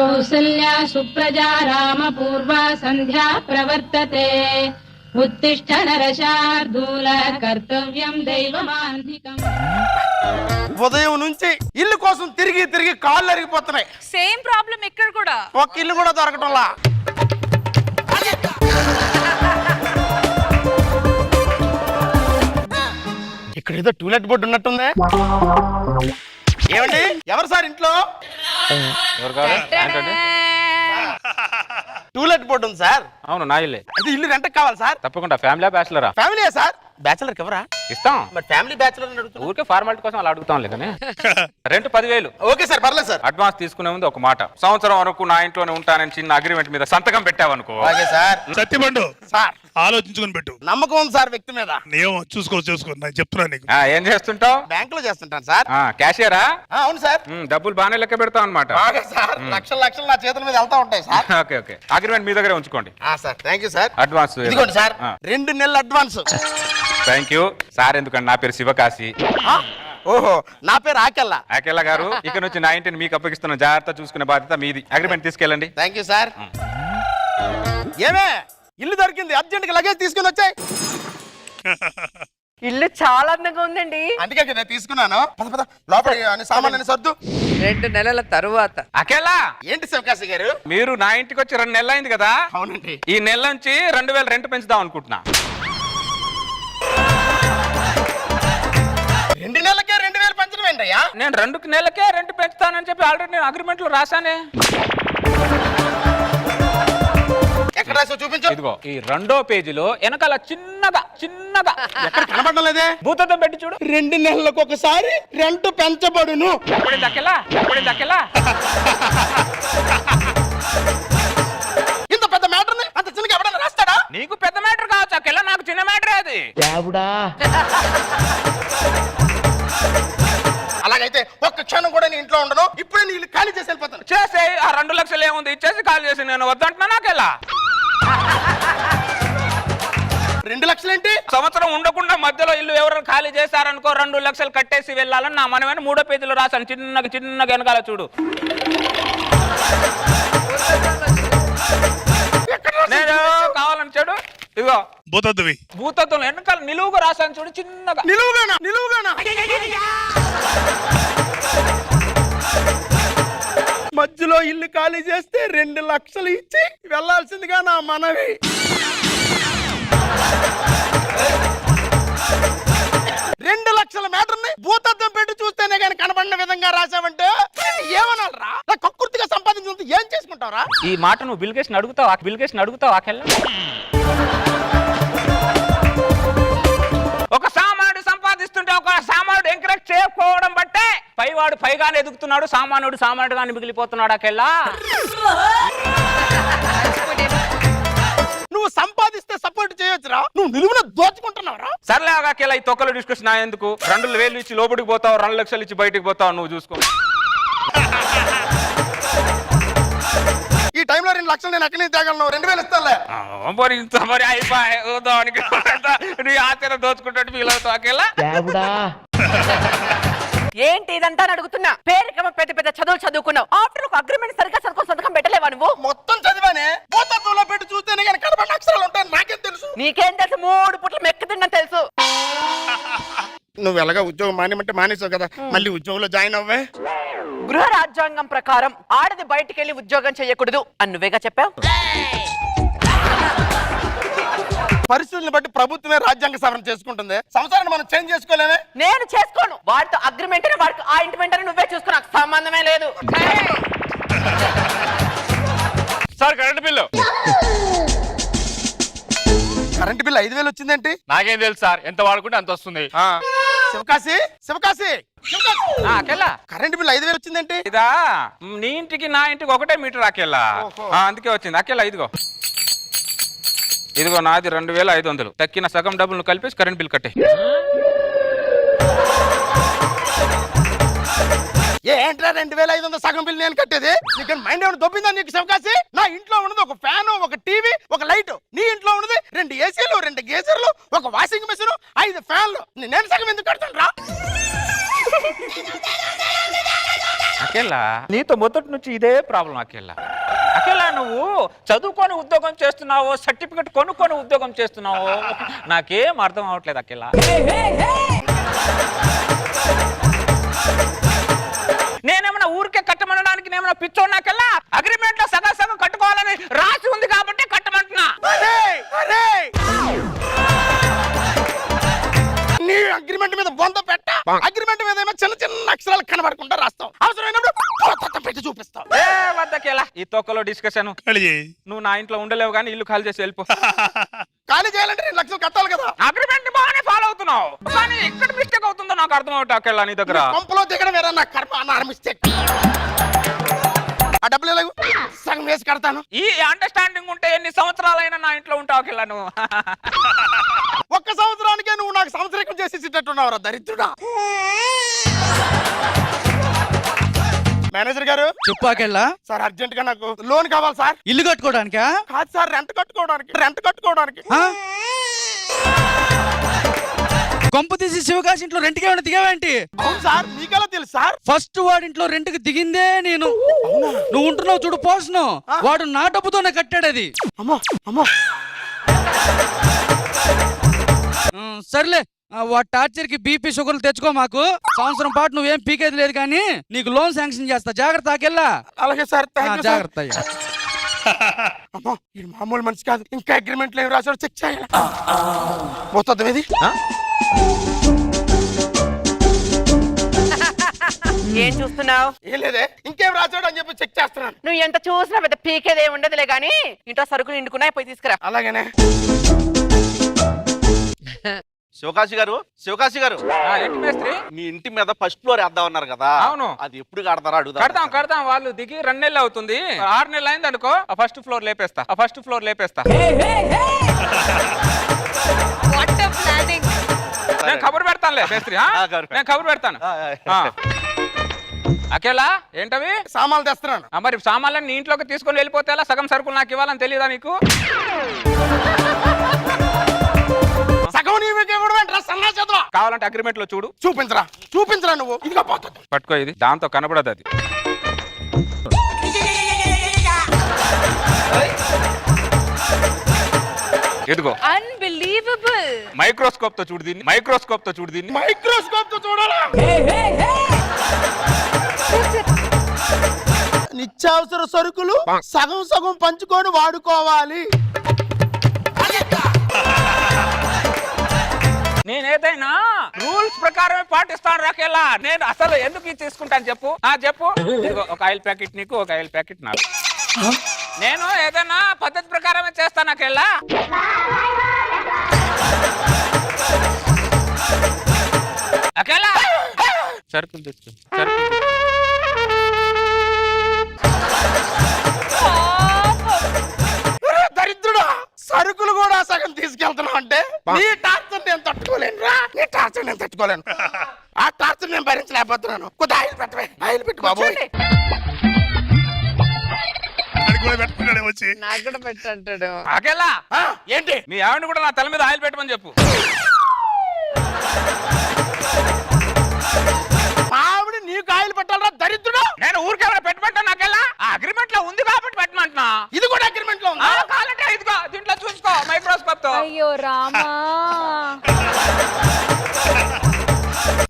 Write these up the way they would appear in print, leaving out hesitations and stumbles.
కౌసల్యా సుప్రజా రామ పూర్వా సంధ్యా ప్రవర్తతే ఉత్తిష్ఠ నరశార్దూల కర్తవ్యం దైవమాంధికం. ఉదయం నుంచి ఇల్లు కోసం తిరిగి తిరిగి కాళ్ళు అరిగిపోతున్నాయి. సేమ్ ప్రాబ్లం ఇక్కడ కూడా. ఒక్క ఇల్లు కూడా దొరకటంలా. ఇక్కడ ఏదో టూలెట్ బోర్డు ఉన్నట్టుంది. ఏమండి ఎవరు సార్ ఇంట్లో? టూలెట్ బోర్డు ఉంది సార్. అవును నా ఇల్లే. ఇది ఇల్లు రెంట్కి కావాలి సార్. తప్పకుండా ఫ్యామిలీ బ్యాచులరా? Family sir. బ్యాచులర్ ఎవరా? ఇస్తాం. మరి ఫ్యామిలీ బ్యాచులర్ ఊరికే ఫార్మాలిటీ కోసం అలా అడుగుతాం లేదని. రెంట్ 10,000. ఓకే సార్ పర్లేదు సార్. అడ్వాన్స్ తీసుకునే ముందు ఒక మాట, సంవత్సరం వరకు నా ఇంట్లోనే ఉంటానని చిన్న అగ్రిమెంట్ మీద సంతకం పెట్టావనుకో. Okay sir. సత్యపండు సార్ ఆలోచించుకొని పెట్టు. నమ్మకం ఉంది సార్ వ్యక్తి మీద. నేను చూసుకో నేను చెప్తున్నా నీకు. ఏం చేస్తుంటావు? బ్యాంక్ లో చేస్తుంటాను సార్. క్యాషియరా? అవును సార్. డబ్బులు బాగానే లెక్క పెడతావు అనమాట. సార్ లక్షలు లక్షలు నా చేతుల మీద వెళ్తా ఉంటాయి సార్. ఓకే ఓకే, అగ్రిమెంట్ మీ దగ్గరే ఉంచుకోండి. Sir thank you sir. Advance ఇదిగోండి సార్. 2 నెలల అడ్వాన్స్. Thank you sir. ఎందుకంటే నా పేరు శివకాశి. ఓహో నా పేరు ఆకెల్లా. ఆకెల్లా గారు, ఇక నుంచి నా ఇంటిని మీకు అప్పగిస్తున్న, జాగ్రత్త చూసుకునే బాధ్యత మీది. అగ్రిమెంట్ తీసుకెళ్ళండి. Thank you sir. ఏమే ఇల్లు దొరికింది, అర్జెంట్ గా లగేజ్ తీసుకుని వచ్చాయి. ఇల్లు చాలా అందంగా ఉందండి. అందుకే నేను తీసుకున్నాను. లోపల సామాన్లు సర్దు. 2 నెలల తరువాత. అకేలా ఏంటి శివకాశి గారు? మీరు నా ఇంటికి వచ్చి 2 నెలలు అయింది కదా? అవునండి. ఈ నెల నుంచి 2,000 రెంట్ పెంచుదాం అనుకుంటున్నా. 2 నెలలకే 2,000 పెంచడం ఏంటయ్యా? నేను 2 నెలలకే రెంట్ పెంచుతానని చెప్పి ఆల్రెడీ నేను అగ్రిమెంట్ లో రాశానే. ఎక్కడ రాసో చూపించు. ఇదిగో ఈ 2వ పేజీలో వెనకాల చిన్నగా ఎక్కడ కనబడడం లేదే? భూతత్వం పెట్టి చూడు. 2 నెలలకు ఒకసారి రెంట్ పెంచబడును. ఎప్పుడైంది అకేలా? ఇంత పెద్ద మ్యాటర్ ని అంత చిన్నగా ఎవడన్నా రాస్తాడా? నీకు పెద్ద మ్యాటర్ కావచ్చు అకేలా, నాకు చిన్న మ్యాటరే అది. అలాగైతే ఒక్క క్షణం కూడా నీ ఇంట్లో ఉండను. ఇప్పుడే నీ ఇల్లు ఖాళీ చేసి వెళ్ళిపోతాను. చేసే ఆ 2 లక్షలు ఏముంది, ఇచ్చేసి కాల్ చేసి నేను వద్దంటున్నా. నాకెలా 2 లక్షలు ఏంటి? సంవత్సరం ఉండకుండా మధ్యలో ఇల్లు ఎవరైనా ఖాళీ చేశారనుకో 2 లక్షలు కట్టేసి వెళ్ళాలని నా మనమైన 3వ పేజీలో రాశాను. చిన్నగా వెనకాల చూడు. నేను కావాలని చెడు ఇదిగో భూతత్వం వెనకాల నిలువుగా రాశాను చూడు. చిన్నగా నిలువుగానా? మధ్యలో ఇల్లు ఖాళీ చేస్తే 2 లక్షలు ఇచ్చి వెళ్లాల్సిందిగా నా మనవి. రెండు లక్షల మ్యాటర్ ని భూతత్వం పెట్టి చూస్తేనే కానీ కనబడిన విధంగా రాసావంటే ఏమనాలరా? కక్కుర్తిగా సంపాదించినంత ఏం చేసుకుంటావరా? ఈ మాట నువ్వు బిల్గేషన్ అడుగుతావు ఆకెళ్ళ. ఒక సామానుడు సంపాదిస్తుంటే ఒక సామానుడు ఎంకరేజ్ చేయకపోవడం బట్టే పైవాడు పైగానే ఎదుగుతున్నాడు, సామానుడుగానే మిగిలిపోతున్నాడు అకెళ్ళా. నువ్వు సంపాదిస్తే సపోర్ట్ చేయొచ్చురా, నువ్వు నిలువున దోచుకుంటున్నావురా. సర్లే అకెళ్ళ, ఈ తొక్కలు డిస్కషన్ ఎందుకు? 2,000 ఇచ్చి లోపలికి పోతావు, 2 లక్షలు ఇచ్చి బయటికి పోతావు, నువ్వు చూసుకో. ఈ టైంలో 2 లక్షలు నేను ఎక్కడి నుంచి తేగలను? 2,000 ఇస్తానులే. మరి అయిపోయి నీ ఆచరణ దోచుకుంటే ఫీల్ అవుతావు అకెళ్ళ. ఏంటి ఇదంతా అడుగుతున్నా? పేరుకేమో పెద్ద పెద్ద చదువులు చదువుకున్నావు. ఆఫ్టర్ ఒక అగ్రిమెంట్ సరిగ్గా సంతకం పెట్టలేవా నువ్వు? మొత్తం చదివానే, భూతత్వంలో పెట్టి చూస్తేనే కానీ కనబడిన అక్షరాలు ఉంటాయి. నాకేం తెలుసు? నీకేం తెలుసు? 3 పూట్ల మెక్కి తిన్నా తెలుసు. నువ్వు ఎలాగా ఉద్యోగం మానేమంటే మానేసావు కదా, మళ్ళీ ఉద్యోగంలో జాయిన్ అవ్వే. గృహ రాజ్యాంగం ప్రకారం ఆడది బయటికి వెళ్ళి ఉద్యోగం చేయకూడదు అని నువ్వేగా చెప్పావు. పరిస్థితులను బట్టి ప్రభుత్వమే రాజ్యాంగ సవరణ చేసుకుంటుంది. సంవత్సరాన్ని మనం చేంజ్ చేసుకోలేమే. నేను చేసుకోను. వాడితో అగ్రిమెంట్ వాడికి ఆ ఇంటిమెంట్ నువ్వే చూసుకో, నాకు సంబంధమే లేదు. Sir current bill 5,000 వచ్చిందేంటి? నాకేం తెలుసు సార్, ఎంత వాడుకుంటే అంత వస్తుంది. Sivakasi current bill 5,000 వచ్చిందేంటి? ఇదా నీ ఇంటికి నా ఇంటికి ఒకటే మీటర్ అకెళ్ళా, అందుకే వచ్చింది అకెళ్ళా. ఇదిగో నాది 2,500. తక్కిన సగం డబ్బులు కలిపేసి కరెంట్ బిల్ కట్టే. ఏంట్రా 2,500 సగం బిల్ నేను కట్టేది? నీకు మైండ్ ఏమైనా దొబ్బిందా నీకు శివకాశి? నా ఇంట్లో ఉన్నది ఒక ఫ్యాన్, ఒక టీవీ, ఒక లైట్. నీ ఇంట్లో ఉన్నది 2 ఏసీలు, 2 గేజర్లు, ఒక వాషింగ్ మెషిన్, 5 ఫ్యాన్లు. నేను సగం ఎందుకు కడతాను రా? అఖిల నీతో మొదటి నుంచి ఇదే ప్రాబ్లం అఖిల. అఖిల నువ్వు చదువుకొని ఉద్యోగం చేస్తున్నావో సర్టిఫికెట్ కొనుక్కొని ఉద్యోగం చేస్తున్నావో నాకేం అర్థం అవట్లేదు అఖిల. నేనేమన్నా ఊరికే కట్టమనడానికి నేమన్నా పిచ్చోడు నాకెల్లా అగ్రిమెంట్ లో సగం సగం కట్టుకోవాలని రాసి ఉంది కాబట్టి కట్టమంటున్నా. నీ అగ్రిమెంట్ మీద బొంద పెట్ట, అగ్రిమెంట్ మీద ఏమో చిన్న చిన్న అక్షరాలు కనబడకుండా రాస్తావు, అవసరమైనప్పుడు పెట్టి చూపిస్తావు. ఏ వద్దకేలా ఈ తొక్కలో డిస్కషన్. నువ్వు నా ఇంట్లో ఉండలేవు కానీ ఇల్లు ఖాళీ చేసి వెళ్ళిపో. ఖాళీ చేయాలంటే 2 లక్షలు కట్టాలి కదా. అగ్రిమెంట్ బాగానే ఫాలో అవుతున్నావు కానీ ఎక్కడ మిస్టేక్ అవుతుందో నాకు అర్థం అవట్లేదు నీ దగ్గర. కొంపలో దిగడం వేరే నా కర్మ అన్న మిస్టేక్. ఆ డబ్బులు ఎలా సగం వేసి కడతాను. ఈ అండర్స్టాండింగ్ ఉంటే ఎన్ని సంవత్సరాలైనా నా ఇంట్లో ఉంటావు అఖిల నువ్వు. ఒక్క సంవత్సరానికే నువ్వు నాకు సంవత్సరం చేసేటట్టున్నావు దరిద్రుడా. మేనేజర్ గారు చెప్పాకెళ్ళా సార్ అర్జెంట్ గా నాకు లోన్ కావాలి సార్. ఇల్లు కట్టుకోవడానికా? కాదు సార్ రెంట్ కట్టుకోవడానికి. కొంప తీసి శివకాశి ఇంట్లో రెంట్కి ఏమైనా దిగావేంటి? అవును సార్, మీకెలా తెలుసు సార్? ఫస్ట్ వాడింట్లో రెంట్కి దిగిందే నేను. నువ్వు ఉంటున్నావు చూడు పోషను, వాడు నా డబ్బుతోనే కట్టాడు అది. అమ్మో సర్లే వాడు టార్చర్ కి బీపీ షుగర్లు తెచ్చుకో మాకు. సంవత్సరం పాటు నువ్వేం పీకేది లేదు కానీ నీకు లోన్ శాంక్షన్ చేస్తా, జాగ్రత్త ఆకెళ్ళా. అలాగే సార్, జాగ్రత్త. అమ్మో ఇది మామూలు మనిషి కాదు, ఇంకా అగ్రిమెంట్లు ఏమి రాశారో చెక్ చేయాలి. పోతుంది ఇది. ఏం చూస్తున్నావు? ఏం లేదే, ఇంకేం రాశాడు అని చెప్పి చెక్ చేస్తున్నాను. నువ్వు ఎంత చూసినా పెద్ద పీకేదే ఉండదులే గానీ ఇంట్లో సరుకులు నిండుకున్నాయి, పోయి తీసుకురా. అలాగనే. శివకాశి గారు ఏంటి మేస్త్రి? మీ ఇంటి మీద ఫస్ట్ ఫ్లోర్ వేద్దాం అన్నారు కదా. అవును. అది ఎప్పుడు కడతారా అడుగుదా? కడతాం వాళ్ళు దిగి 2 నెలలు అవుతుంది. 6 నెలలు అయింది అనుకో, ఆ ఫస్ట్ ఫ్లోర్ లేపేస్తా. నేను కబురు పెడతానులే మేస్త్రి. నేను కబురు పెడతాను. అకేలా ఏంటవి? సామాన్లు తెస్తున్నాను. మరి సామాన్లను నీ ఇంట్లోకి తీసుకొని వెళ్ళిపోతే సగం సరుకులు నాకు ఇవ్వాలని తెలియదా నీకు? సగం సన్నాచేతులు కావాలంటే అగ్రిమెంట్ లో చూడు. చూపించరా నువ్వు. ఇదిగా పోతుంది, పట్టుకో. ఇది దాంతో కనబడదు అది. ఎదుగో అన్బిలీవబుల్. మైక్రోస్కోప్ తో చూడు దీన్ని. మైక్రోస్కోప్ తో చూడాలా? నిత్యావసర సరుకులు సగం పంచుకొని వాడుకోవాలి. నేనేదైనా రూల్స్ ప్రకారమే పాటిస్తాను రాకేలా. నేను అసలు ఎందుకు ఇది తీసుకుంటాను చెప్పు. చెప్పు. ఇదిగో ఒక ఆయిల్ ప్యాకెట్ నీకు, ఒక ఆయిల్ ప్యాకెట్ నాకు. నేను ఏదైనా పద్ధతి ప్రకారమే చేస్తాను నాకెళ్ళా. అకేలా సరుకులు తెచ్చు. దరిద్రుడా, సరుకులు కూడా సగం తీసుకెళ్తున్నావు అంటే నీ టార్చర్ నేను తట్టుకోలేను. ఆ టార్చర్ నేను భరించలేకపోతున్నాను. కొద్ది ఆయిల్ పెట్టవే. ఆయిల్ పెట్టు బాబు. వచ్చి నాకు కూడా పెట్టంటాడు. అకేలా ఏంటి? మీ ఆవిడ కూడా నా తల మీద ఆయిల్ పెట్టమని చెప్పు. ఆవిడ నీకు ఆయిల్ పెట్టాలరా దరిద్రుడు. నేను ఊరికేమైనా పెట్టమంటా నాకెళ్ళా. ఆ అగ్రిమెంట్ లో ఉంది కాబట్టి పెట్టమంటున్నా. ఇది కూడా అగ్రిమెంట్ లో ఉంది. కావాలంటే ఇదిగో దీంట్లో చూసుకో మైక్రోస్కోప్ తో. అయ్యో రామా.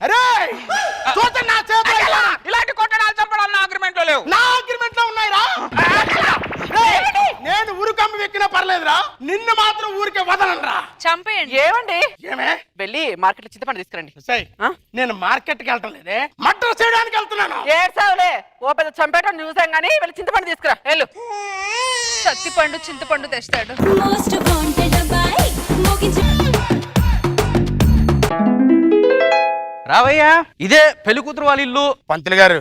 అరే చూస్తే నా చేతులు ఇలాంటి కొట్టడాలు చంపడాలు నా అగ్రిమెంట్ లో లేవు. నా అగ్రిమెంట్ లో ఉన్నాయిరా. నేను ఊరికమ్మ వెక్కినా పర్లేదురా, నిన్ను మాత్రం ఊరికే వదలనరా. చంపేయండి. ఏమండి ఏమే వెళ్ళి మార్కెట్ లో చింతపండు తీసుకురండి. నేను మార్కెట్ కి వెళ్తాం లేదే, మటర్ చేయడానికి వెళ్తున్నాను. ఏడ్సావులే, ఓ పెద్ద చంపేట చూసాం గానీ వెళ్ళి చింతపండు తీసుకురా వెళ్ళు. సత్తిపండు చింతపండు తెస్తాడు. రావయ్యా, ఇదే పెళ్లి కూతురు వాళ్ళ ఇల్లు. పంతులు గారు,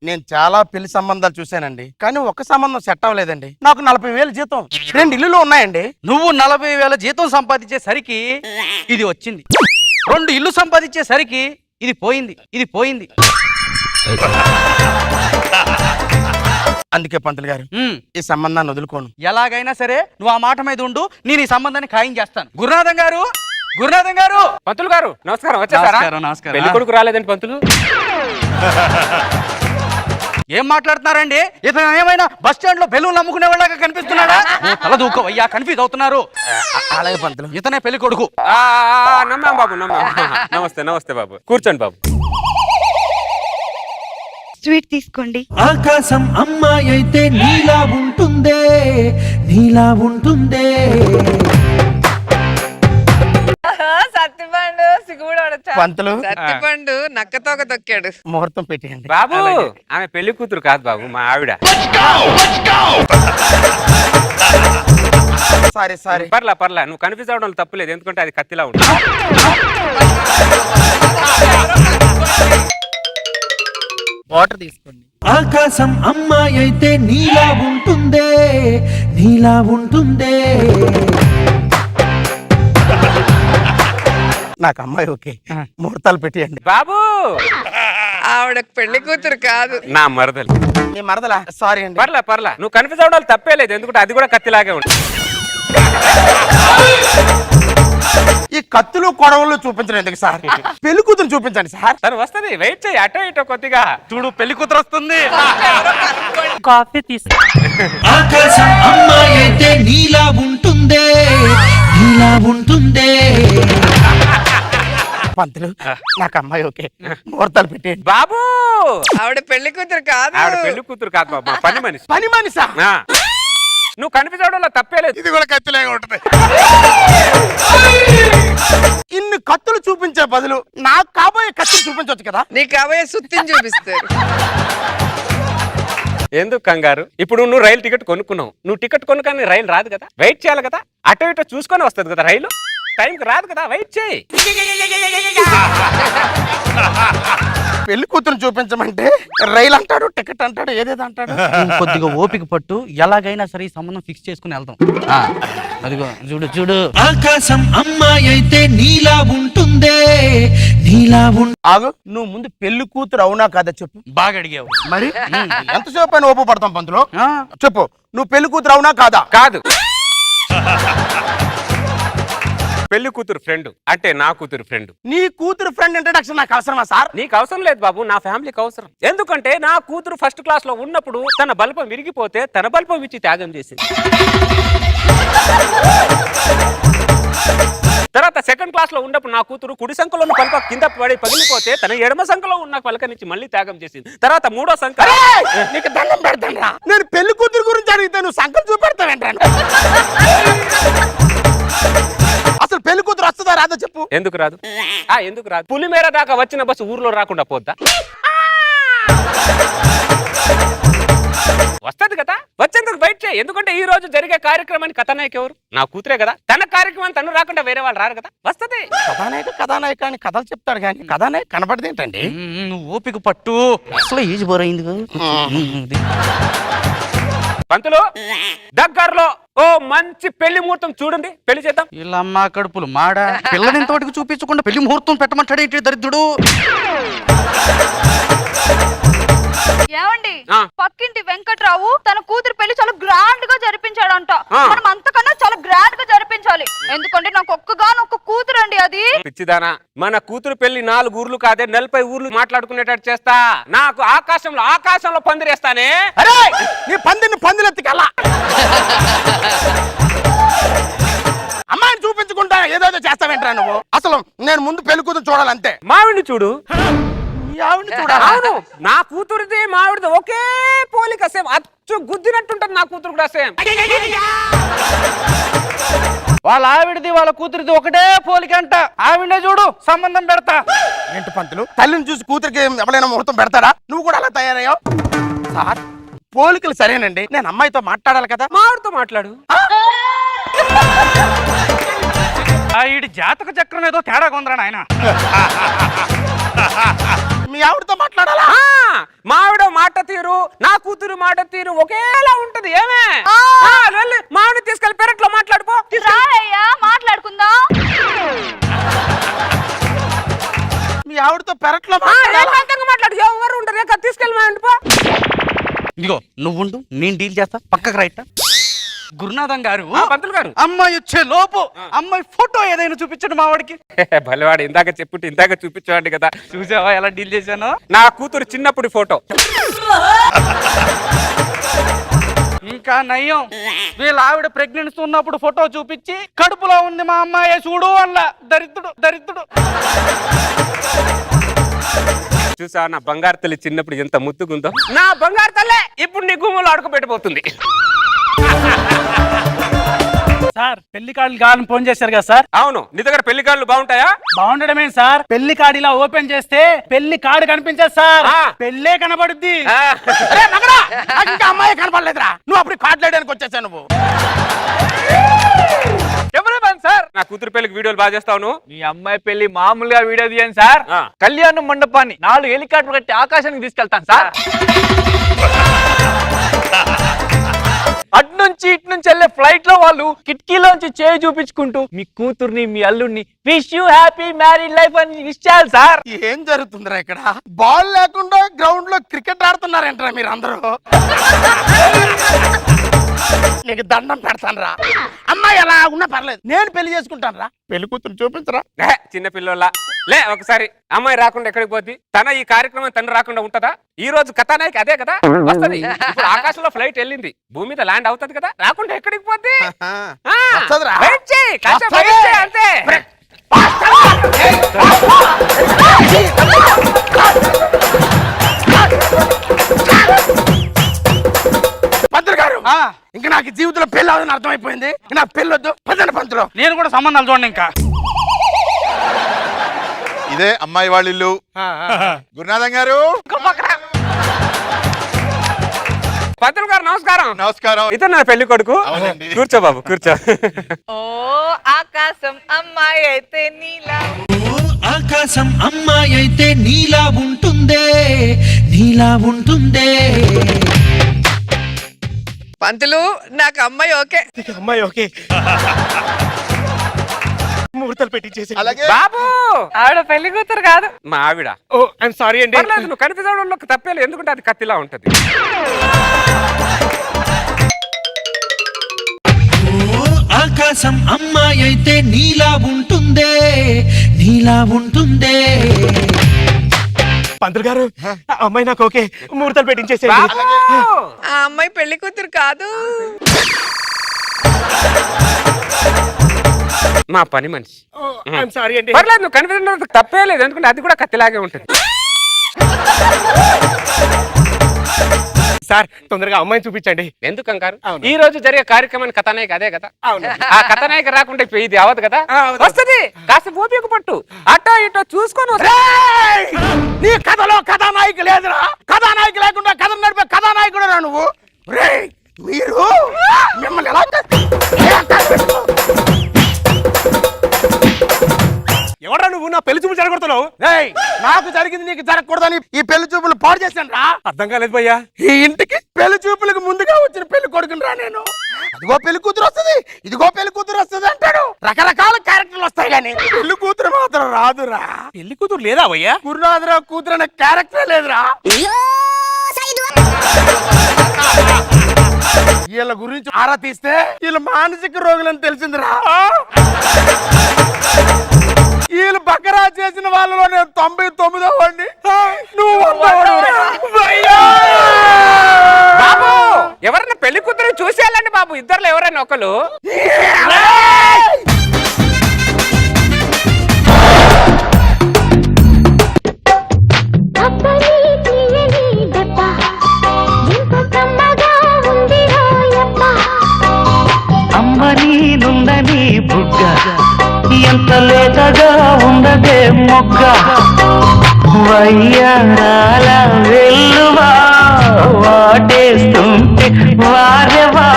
నేను చాలా పెళ్లి సంబంధాలు చూశానండి, కానీ ఒక సంబంధం సెట్ అవ్వలేదండి. నాకు 40,000 జీతం, 2 ఇల్లులు ఉన్నాయండి. నువ్వు 40,000 జీతం సంపాదించేసరికి ఇది వచ్చింది. 2 ఇల్లు సంపాదించేసరికి ఇది పోయింది. అందుకే పంతులు గారు ఈ సంబంధాన్ని వదులుకోను. ఎలాగైనా సరే నువ్వు ఆ మాట మీద ఉండు, నేను ఈ సంబంధాన్ని ఖాయం చేస్తాను. గురునాథం గారు పంతులు గారు నమస్కారం. వచ్చేసారా? నమస్కారం. పెళ్లి కొడుకు రాలేదండి పంతులు? ఏం మాట్లాడుతున్నారండి? ఇతను ఏమైనా బస్ స్టాండ్ లో బెలూన్లు అమ్ముకునే వాళ్ళగా కనిపిస్తున్నాడా? ఓ తల దూకోవయ్యా, కన్ఫ్యూజ్ అవుతున్నారు. అలాగే పంతులు. ఇతనే పెళ్లి కొడుకు. నమ్మాం బాబు, నమ్మాం. నమస్తే నమస్తే బాబు, కూర్చోండి బాబు. స్వీట్ తీసుకోండి. ఆకాశం అమ్మాయి అయితే నీలా ఉంటుందే, నీలా ఉంటుందే. సత్తిపండు సిగ్గుపడ పంతులు సత్తిపండు నక్కతోక తొక్కాడు. ముహూర్తం పెట్టేయండి. బాబు ఆమె పెళ్లి కూతురు కాదు బాబు, మా ఆవిడ. సారీ పర్లా నువ్వు కన్ఫ్యూజ్ అవడం తప్పులేదు, ఎందుకంటే అది కత్తిలా ఉంటుంది. వాటర్ తీసుకోండి. ఆకాశం అమ్మాయి అయితే నీలా ఉంటుందే, నీలా ఉంటుందే. నాకు అమ్మాయి ఓకే, ముహూర్తాలు పెట్టేయండి. బాబు ఆవిడ పెళ్లి కూతురు కాదు, నా మరదలు. నీ మరదలా? సారీ అండి. పర్లా నువ్వు కన్ఫ్యూజ్ అవడం తప్పే లేదు, ఎందుకంటే అది కూడా కత్తిలాగే ఉంటుంది. ఈ కత్తులు కొడవలు చూపించడం ఎందుకు సార్? పెళ్లి కూతురు చూపించండి సార్. తను వస్తుంది, వెయిట్ చేయి, అటో ఇటో కొద్దిగా. చూడు పెళ్లి కూతురు వస్తుంది. కాఫీ తీసుకో. ఆకాశం అమ్మాయి అయితే నీలా ఉంటుందే, నీలా ఉంటుందే. పంతులు నాకు అమ్మాయి ఓకే, ముహూర్తాలు పెట్టేయండి. బాబు ఆవిడ పెళ్లి కూతురు కాదు. ఆవిడ పెళ్లి కూతురు కాదు బాబు, మా పని మనిషి. పని మనిషా? ఆ. నువ్వు కన్ఫ్యూజ్ అవడంలో తప్పే లేదు. ఇది కూడా కత్తిలాగా ఉంటుంది. ఇన్ని కత్తులు చూపించే బదులు నాకు కాబోయే కత్తులు చూపించవచ్చు కదా. నీకు కాబోయే సుత్తిని చూపిస్తారు. ఎందుకు కంగారు? ఇప్పుడు నువ్వు రైలు టికెట్ కొనుక్కున్నావు, నువ్వు టికెట్ కొనుక్కొని రైలు రాదు కదా, వెయిట్ చేయాలి కదా. అటో ఇటో చూసుకొని వస్తుంది కదా రైలు, టైంకి రాదు కదా, వెయిట్ చేయి. పెళ్లి కూతురు చూపించమంటే రైలు అంటాడు, టికెట్ అంటాడు, ఏదేదో అంటాడు. కొద్దిగా ఓపిక పట్టు, ఎలాగైనా సరే ఈ సంబంధం ఫిక్స్ చేసుకుని వెళ్తాం. అదిగో చూడు చూడు. ఆకాశం అమ్మాయి అయితే నీలా ఉంటుందే, నీలా ఆగు, నువ్వు ముందు పెళ్లి కూతురు అవునా కాదా చెప్పు. బాగా అడిగావు. మరి ఎంతసేపు పైన ఓపు పడతాం పంతులు? ఆ, చెప్పు, నువ్వు పెళ్లి కూతురు అవునా కాదా? కాదు. పెళ్లి కూతురు ఫ్రెండ్ అంటే నా కూతురు ఫ్రెండ్. నీ కూతురు ఫ్రెండ్ ఇంట్రడక్షన్ నాకు అవసరమా సార్? నీకు అవసరం లేదు బాబు, నా ఫ్యామిలీకి అవసరం. ఎందుకంటే నా కూతురు ఫస్ట్ క్లాస్ లో ఉన్నప్పుడు తన బల్పం విరిగిపోతే తన బల్పం ఇచ్చి త్యాగం చేసింది. తర్వాత సెకండ్ క్లాస్ లో ఉన్నప్పుడు నా కూతురు కుడి సంఖలో ఉన్న పలక కింద పడి పగిలిపోతే తన ఎడమ సంఖలో ఉన్న పలకనిచ్చి మళ్ళీ త్యాగం చేసింది. తర్వాత మూడో సంఖ. నీకు దండం పెడతాను, నేను పెళ్లి కూతురు గురించి అడిగితే నువ్వు సంఖ్యలు చూపెడతావేంటాను. అసలు పెళ్లి కూతురు వస్తుందా రాదా చెప్పు. ఎందుకు రాదు? ఎందుకు రాదు? పులిమేర దాకా వచ్చిన బస్సు ఊర్లో రాకుండా పోద్దా? వస్తది కదా, వచ్చేందుకు వెయిట్ చేయి. ఎందుకంటే ఈ రోజు జరిగే కార్యక్రమానికి కథానాయక ఎవరు? నా కూతురే కదా. తన కార్యక్రమాన్ని తను రాకుండా వేరే వాళ్ళు రారు కదా, వస్తది. కథానాయక అని కథలు చెప్తాడు కానీ కథానాయక కనపడది ఏంటండి? నువ్వు ఓపిక పట్టు. అసలు ఏజ్ బోరైంది. పంతులు దగ్గరలో ఓ మంచి పెళ్లి ముహూర్తం చూడండి, పెళ్లి చేద్దాం. ఇలా అమ్మ కడుపులు మాడ, పిల్లని తోటికి చూపించకుండా పెళ్లి ముహూర్తం పెట్టమంటాడు ఏంటి దరిద్రుడు. ఏమండి, ఆ. పక్కింటి వెంకట్రావు తన కూతురు పెళ్లి చాలా గ్రాండ్ గా జరిపించాడంట. ఆ. మనం అంతకన్నా చాలా గ్రాండ్ గా జరిపించాలి. ఎందుకంటే నాకు ఒక్కగానొక్క కూతురు అండి అది. పిచ్చిదానా, మన కూతురు పెళ్లి 4 ఊర్లు కాదే 40 ఊర్లు మాట్లాడుకునేటట్టు చేస్తా. నాకు ఆకాశంలో పందిరేస్తానే. అరే నీ పందిని పందిలెత్తికెళ్ళా. అమ్మాయిని చూపించుకుంటా ఏదేదో చేస్తావేంట్రా నువ్వు? అసలు నేను ముందు పెళ్లి కూతురు చూడాలంతే. మావిడిని చూడు. ఆవిడని చూడాలా? అవును, నా కూతురిది మావిడిది ఒకే పోలిక, సేమ్ అచ్చు గుద్దినట్టుంటది. నా కూతురు కూడా సేమ్. వాళ్ళ ఆవిడది వాళ్ళ కూతురిది ఒకటే పోలిక అంట. ఆవిడే చూడు, సంబంధం పెడతా. ఏంటి పంతులు, తల్లిని చూసి కూతురికి ఎవరైనా ముహూర్తం పెడతారా? నువ్వు కూడా అలా తయారయ్యావు సార్. పోలికలు సరేనండి, నేను అమ్మాయితో మాట్లాడాలి కదా. మావిడితో మాట్లాడు. ఈడి జాతక చక్రం ఏదో తేడా కొందరా నాయన. మీ ఆవిడతో మాట్లాడాలా? మావిడ మాట తీరు నా కూతురు మాట తీరు ఒకేలా ఉంటది. ఏమే వెళ్ళి మావిడిని తీసుకెళ్లి పెరట్లో మాట్లాడుకో. రాయ్యా మాట్లాడుకుందాం. మీ ఆవిడతో పెరట్లో మాట్లాడు. ఎవరు ఉంటారు, తీసుకెళ్ళి మా ఇంటి పో. ఇదిగో నువ్వుండు, నేను డీల్ చేస్తా. పక్కకు రైట్. గురునాథం గారు పంతులు గారు అమ్మాయి వచ్చే లోపు అమ్మాయి ఫోటో ఏదైనా చూపించండి మా వాడికి. భలేవాడు ఇందాక చెప్పుంటే ఇందాక చూపించేవాడి కదా. చూసావా ఎలా డీల్ చేశాను? నా కూతురు చిన్నప్పుడు ఫోటో. ఇంకా నయ్యం, వీళ్ళ ఆవిడ ప్రెగ్నెన్సీ ఉన్నప్పుడు ఫోటో చూపించి కడుపులో ఉంది మా అమ్మాయి చూడు అల్ల. దరిద్రుడు దరిద్రుడు. చూసా నా బంగారు తల్లి చిన్నప్పుడు ఎంత ముద్దుగుందో. నా బంగారు తల్లే ఇప్పుడు నీ గుమ్మలో అడుగుపెట్టబోతుంది. సార్ పెళ్లి కార్డులు కావాలని ఫోన్ చేశారు కదా సార్. అవును, నీ దగ్గర పెళ్లి కార్డులు బాగుంటాయా? బాగుండడమే సార్. పెళ్లి కార్డు ఇలా ఓపెన్ చేస్తే పెళ్లి కార్డు కనిపించదు సార్, పెళ్ళే కనబడుద్ది. ఇంకా అమ్మాయి కనపడలేదురా, నువ్వు అప్పుడు కార్డు లేయడానికి వచ్చేసా నువ్వు. సార్ నా కూతురు పెళ్లికి వీడియోలు బాగా చేస్తాను. మీ అమ్మాయి పెళ్లి మామూలుగా వీడియో తీయండి సార్. కళ్యాణ మండపాన్ని 4 హెలికాప్టర్ కట్టి ఆకాశానికి తీసుకెళ్తాను సార్. అటు నుంచి ఇటు నుంచి వెళ్ళే ఫ్లైట్ లో వాళ్ళు కిటికీలోంచి చేయి చూపించుకుంటూ మీ కూతుర్ని మీ అల్లుడిని wish you happy married life అని విష్ చేయాలి సార్. ఏం జరుగుతుందిరా ఇక్కడ? బాల్ లేకుండా గ్రౌండ్ లో క్రికెట్ ఆడుతున్నారంటారా మీరు అందరూ? నీకు దండం పెడతాను రా. అమ్మాయి ఎలా ఉన్నా పర్లేదు, నేను పెళ్లి చేసుకుంటాను రా. పెళ్లి కూతురు చూపించరా? చిన్న పిల్లల లే ఒకసారి అమ్మాయి రాకుండా ఎక్కడికి పోద్ది? తన ఈ కార్యక్రమం తను రాకుండా ఉంటదా? ఈ రోజు కథానాయకి అదే కదా వస్తది. ఇప్పుడు ఆకాశంలో ఫ్లైట్ వెళ్ళింది, భూమి మీద ల్యాండ్ అవుతది కదా, రాకుండా ఎక్కడికి పోద్ది? వెయిట్ చేయి, కాసేపు వెయిట్ చేయి అంతే. పంతులు గారు, ఇంకా నాకు జీవితంలో పెళ్లి అవదని అర్థమైపోయింది. నా పెళ్లి వద్దు, పదండి పంతులు. నేను కూడా సంబంధాలు చూడండి. ఇంకా ఇదే అమ్మాయి వాళ్ళ ఇల్లు. గురునాథం గారు, పంతులు గారు నమస్కారం. నమస్కారం. ఇతను నా పెళ్లి కొడుకు. అవునండి. కూర్చో బాబు కూర్చో. ఓ ఆకాశం అమ్మాయి అయితే నీలా. ఓ ఆకాశం అమ్మాయి అయితే నీలా ఉంటుందే, నీలా ఉంటుందే. పంతులు నాకు అమ్మాయి ఓకే. అమ్మాయి ఓకే. ముహూర్తాలు పెట్టించేసి. అలాగే బాబు ఆవిడ పెళ్లి కూతురు కాదు, మా ఆవిడ. ఓ ఐఎమ్ సారీ అండి. పర్లేదు, నువ్వు కనిపించడంలో తప్పేలేదు, ఎందుకంటే అది కత్తిలా ఉంటది. ఓ ఆకాశం అమ్మాయి అయితే నీలా ఉంటుందే, నీలా ఉంటుందే. పంతులు గారు, అమ్మాయి నాకు ఓకే, ముహూర్తాలు పెట్టించేసి. ఆ అమ్మాయి పెళ్లి కూతురు కాదు. మా పని మనిషి. ఐఎమ్ సారీ అండి. పర్లేదు, నువ్వు కనిపించడంలో తప్పే లేదు, ఎందుకంటే అది కూడా కత్తిలాగే ఉంటుంది. సార్ తొందరగా అమ్మాయిని చూపించండి. ఎందుకు కంగారు? ఈ రోజు జరిగే కార్యక్రమాన్ని కథానాయక అదే కదా. ఆ కథానాయక రాకుండా ఇది అవదు కదా. వస్తుంది, కాస్త ఓపిక పట్టు, అటో ఇటో చూసుకొని. నీ కథలో కథానాయకు లేదురా. కథానాయకు లేకుండా కథ నడిపే కథానాయకుడు రా నువ్వు. మీరు మిమ్మల్ని ఎలా ఎవరా నువ్వు? నా పెళ్లి చూపులు జరగొడుతున్నావు. నాకు జరిగింది నీకు జరగకూడదని ఈ పెళ్లి చూపులు పాడు చేశాను రా. అర్థం కాలేదు భయ్యా. ఈ ఇంటికి పెళ్లి చూపులకు ముందుగా వచ్చిన పెళ్లి కొడుకుని రా నేను. అదిగో పెళ్లి కూతురు వస్తుంది, ఇదిగో పెళ్లి కూతురు వస్తుంది అంటాడు. రకరకాల క్యారెక్టర్లు వస్తాయి కానీ పెళ్లి కూతురు మాత్రం రాదురా. పెళ్లి కూతురు లేదా భయ్యా? గురునాథరావు కూతురు అనే క్యారెక్టర్ లేదురా. వీళ్ళ గురించి ఆరా తీస్తే వీళ్ళు మానసిక రోగులని తెలిసిందిరా. వీళ్ళు బకరా చేసిన వాళ్ళలో నేను 99వ వాడిని. నువ్వు బాబు ఎవరైనా పెళ్లి కూతురు చూసేయాలండి బాబు, ఇద్దరులో ఎవరైనా ఒకరు. అమ్మని నుందని బుగ్గ ఎంత లేతగా ఉండదే మొగ్గ, వయ్యారాల వెల్లువా వాటేస్తుంటే వారెవా.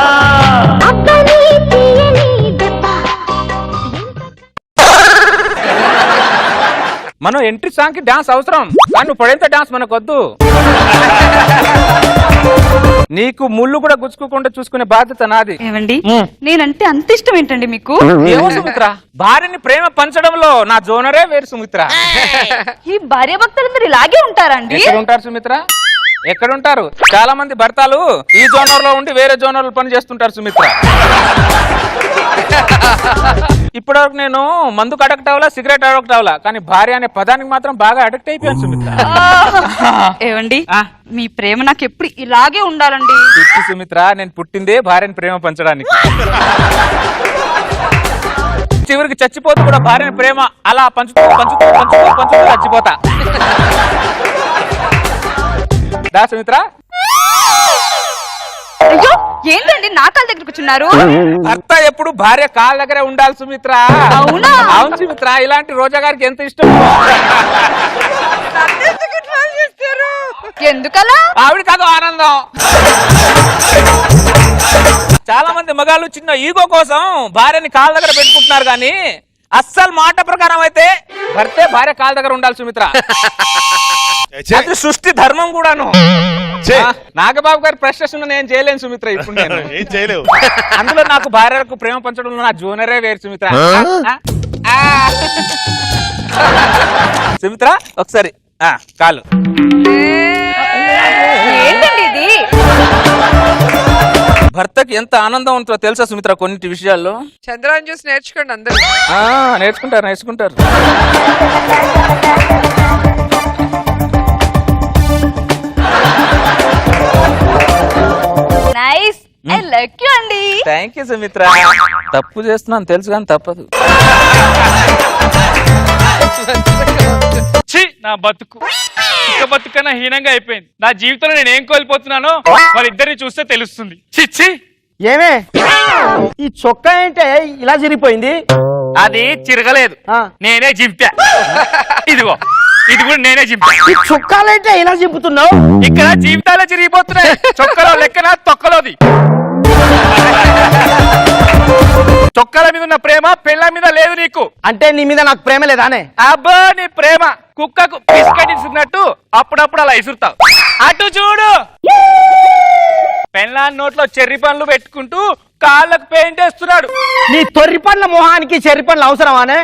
మనం ఎంట్రీ సాంగ్ కి డాన్స్ అవసరం, కానీ నువ్వు పడేంత డాన్స్ మనకు వద్దు. నీకు ముళ్ళు కూడా గుచ్చుకోకుండా చూసుకునే బాధ్యత నాది. ఏమండి, నేనంటే అంత ఇష్టం ఏంటండి మీకు? ఏమో సుమిత్ర, భార్యని ప్రేమ పంచడంలో నా జోనరే వేరు సుమిత్ర. ఈ భార్య భక్తులందరూ ఇలాగే ఉంటారండి? ఎక్కడ ఉంటారు సుమిత్ర? ఎక్కడుంటారు? చాలా మంది భర్తలు ఈ జోనర్ లో ఉండి వేరే జోనర్ లో పని చేస్తుంటారు సుమిత్ర. ఇప్పటివరకు నేను మందుకు అడక్ట్ అవ్వలా, సిగరెట్ అడక్ట్ అవ్వలా, కానీ భార్య అనే పదానికి మాత్రం బాగా అడక్ట్ అయిపోయాను సుమిత్ర. ఏవండి మీ ప్రేమ నాకు ఎప్పుడు ఇలాగే ఉండాలండి. సుమిత్ర, నేను పుట్టిందే భార్యని ప్రేమ పంచడానికి. చివరికి చచ్చిపోతూ కూడా భార్యని ప్రేమ అలా పంచుతూ పంచుతూ పంచుతూ పంచుతూ చచ్చిపోతా. దా సుమిత్ర. అయ్యో ఏంటండి నా కాళ్ళ దగ్గర కూర్చున్నారు? భర్త ఎప్పుడు భార్య కాళ్ళ దగ్గరే ఉండాలి సుమిత్ర. అవునా? అవును సుమిత్ర, ఇలాంటి రోజా గారికి ఎంత ఇష్టం. ఎందుకలా? ఆవిడ కాదు ఆనందం. చాలా మంది మగాళ్ళు చిన్న ఈగో కోసం భార్యని కాళ్ళ దగ్గర పెట్టుకుంటున్నారు, కానీ అస్సలు మాట ప్రకారం అయితే భర్తే భార్య కాళ్ళ దగ్గర ఉండాలి సుమిత్ర. అది సృష్టి ధర్మం కూడాను. నాగబాబు గారి ప్రశ్న నేను చేయలేను సుమిత్ర. ఇప్పుడు నేను ఏం చేయలేవు. అందులో నాకు భార్యలకు ప్రేమ పంచడంలో నా జోనరే వేరు సుమిత్ర. సుమిత్ర ఒకసారి కాలు. ఏంటండి ఇది? భర్తకి ఎంత ఆనందం ఉంటుందో తెలుసా సుమిత్ర కొన్నిటి విషయాల్లో. చంద్రాన్ని చూసి నేర్చుకోండి అందరూ. నేర్చుకుంటారు నేర్చుకుంటారు. నైస్, ఐ లైక్ యు అండి. Thank you Sumitra. తప్పు చేస్తున్నాను తెలుసు కానీ తప్పదు. నా బతుకు ఇక బతుకన్నా హీనంగా అయిపోయింది. నా జీవితంలో నేను ఏం కోల్పోతున్నానో వాళ్ళిద్దరిని చూస్తే తెలుస్తుంది. చిచ్చి, ఏమే ఈ చొక్కా ఏంటే ఇలా చిరిగిపోయింది? అది చిరగలేదు, నేనే చింపా. ఇదిగో ఇది కూడా నేనే చింపా. ఈ చొక్కాలంటే ఇలా చింపుతున్నావు? ఇక్కడ జీవితాలే చిరిగిపోతున్నాయి. చొక్కలో లెక్కన తొక్కలోది. చొక్కాల మీద ఉన్న ప్రేమ పెళ్ళ మీద లేదు నీకు. అంటే నీ మీద నాకు ప్రేమ లేదానే? అబ్బా నీ ప్రేమ కుక్కకు బిస్కెట్ ఇస్తున్నట్టు అప్పుడప్పుడు అలా ఇసురుతావు. అటు చూడు, పెళ్ళాన్ని నోట్లో చెర్రి పండ్లు పెట్టుకుంటూ కాళ్ళకు పెయింట్ వేస్తున్నాడు. నీ తొర్రి పండ్ల మొహానికి చెర్రి పండ్లు అవసరమానే?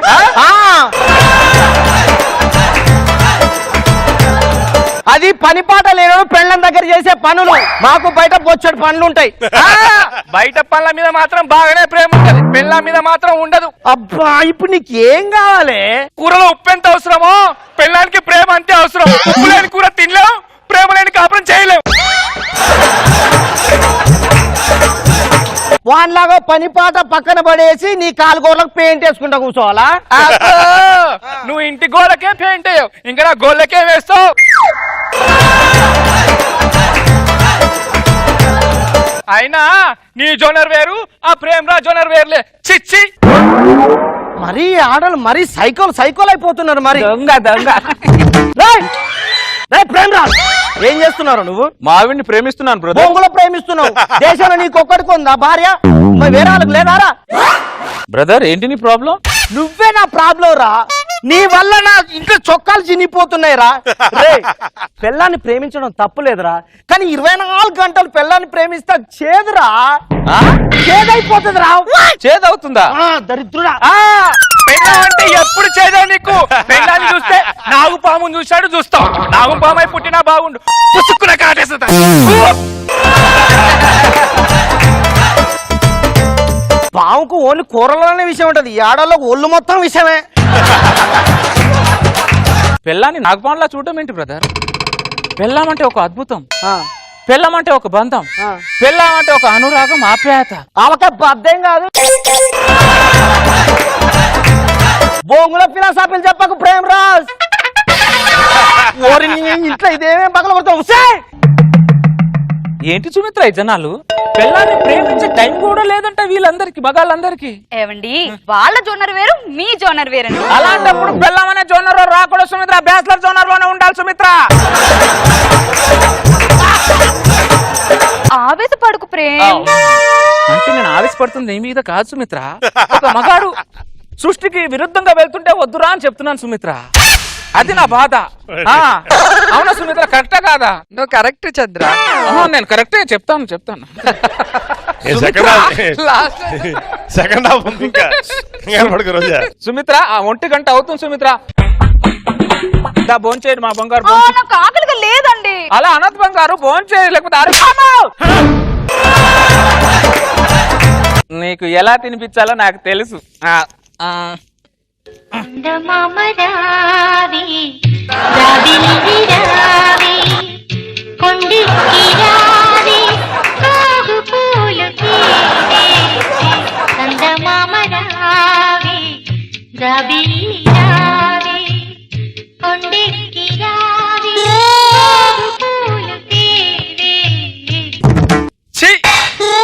అది పని పాట లేనోడు పెళ్ళం దగ్గర చేసే పనులు. మాకు బయట బొచ్చడు పనులు ఉంటాయి. బయట పనుల మీద మాత్రం బాగానే ప్రేమ ఉంటది, పెళ్ళ మీద మాత్రం ఉండదు. అబ్బా ఇప్పుడు నీకు ఏం కావాలి? కూరలో ఉప్పు ఎంత అవసరమో పెళ్ళానికి ప్రేమ అంతే అవసరం. ఉప్పు లేని కూర తినలేం, ప్రేమ లేని కాపురం చేయలేం. వాన్లాగా పని పాట పక్కన పడేసి నీ కాలుగోర్లకు పెయింట్ వేసుకుంటా కూర్చోవాలా? నువ్వు ఇంటి గోడకే పెయింట్ వేయవు, ఇంకా నా గోళ్ళకే వేస్తావు. అయినా నీ జోనర్ వేరు, ఆ ప్రేమరా జోనర్ వేరులే. చిచ్చి, మరీ ఆడలు మరీ సైకోల్ అయిపోతున్నారు. మరి దొంగ దొంగ. ప్రేమరాజ్ ఏం చేస్తున్నారు నువ్వు? మా ఆవిడ్ని ప్రేమిస్తున్నాను బ్రదర్. బొంగులో ప్రేమిస్తున్నావు. దేశంలో నీకు ఒక్కడికి ఉందా భార్య? మరి వేరే వాళ్ళకి లేదారా? బ్రదర్ ఏంటి నీ ప్రాబ్లం? నువ్వే నా ప్రాబ్లం రా. నీ వల్ల నా ఇంట్లో చొక్కాలు చినిగిపోతున్నాయి రా. పెళ్ళాన్ని ప్రేమించడం తప్పులేదురా, కానీ 24 గంటలు పెళ్ళాన్ని ప్రేమిస్తా చేదురా. చేదైపోతుంది రా. చేదవుతుందా? దరిద్రుడా. అంటే ఎప్పుడు చేదా నీకు? పెళ్ళాన్ని చూస్తే నాగు పాము చూశాడు చూస్తావు. నాగు పామై పుట్టినా బాగుండు, పుసుక్కున కాటేస్తా. పాముకు ఓన్లీ కూరలోనే విషయం ఉంటది, ఈ ఆడవాళ్ళకు ఒళ్ళు మొత్తం విషయమే. పెళ్ళాన్ని నాగపాన్లా చూడటం ఏంటి బ్రదర్? పెళ్ళాం అంటే ఒక అద్భుతం, పెళ్ళాం అంటే ఒక బంధం, పెళ్ళాం అంటే ఒక అనురాగం, ఆప్యాయత. ఆమెక బద్దం కాదు. బొంగుల ఫిలాసఫీలు చెప్పకు ప్రేమరాజ్. ఇంట్లో ఇదేమేం పగల కొడతావు? ఏంటి సుమిత్ర ఈ జనాలు? పెళ్ళాన్ని ప్రేమించే టైం కూడా లేదంట వీళ్ళందరికి, మగాళ్ళందరికి. ఏవండి వాళ్ళ జోనర్ వేరు, మీ జోనర్ వేరు. అలాంటప్పుడు పెళ్ళామనే జోనర్ లో రాకూడదు సుమిత్ర, బ్యాచిలర్ జోనర్ లోనే ఉండాలి సుమిత్ర. ఆవేశపడుకు ప్రేమ. అంటే నేను ఆవేశపడుతుంది నీ మీద కాదు సుమిత్ర. ఒక మగాడు సృష్టికి విరుద్ధంగా వెళ్తుంటే వద్దురా అని చెప్తున్నాను సుమిత్ర. అది నా బాధ. అవునా సుమిత్ర, కరెక్టా కాదా? నువ్వు కరెక్ట్ చంద్ర. నేను కరెక్టే చెప్తాను. సెకండ్ హాఫ్ ఉంది ఇంకా. సుమిత్ర 1 గంట అవుతుంది సుమిత్ర. భోంచేయండి మా బంగారు. నాకు ఆకలిగా లేదండి. చేయండి. అలా అనద్ బంగారు ఫోన్ చేయ లేకపోతే నీకు ఎలా తినిపించాలో నాకు తెలుసు.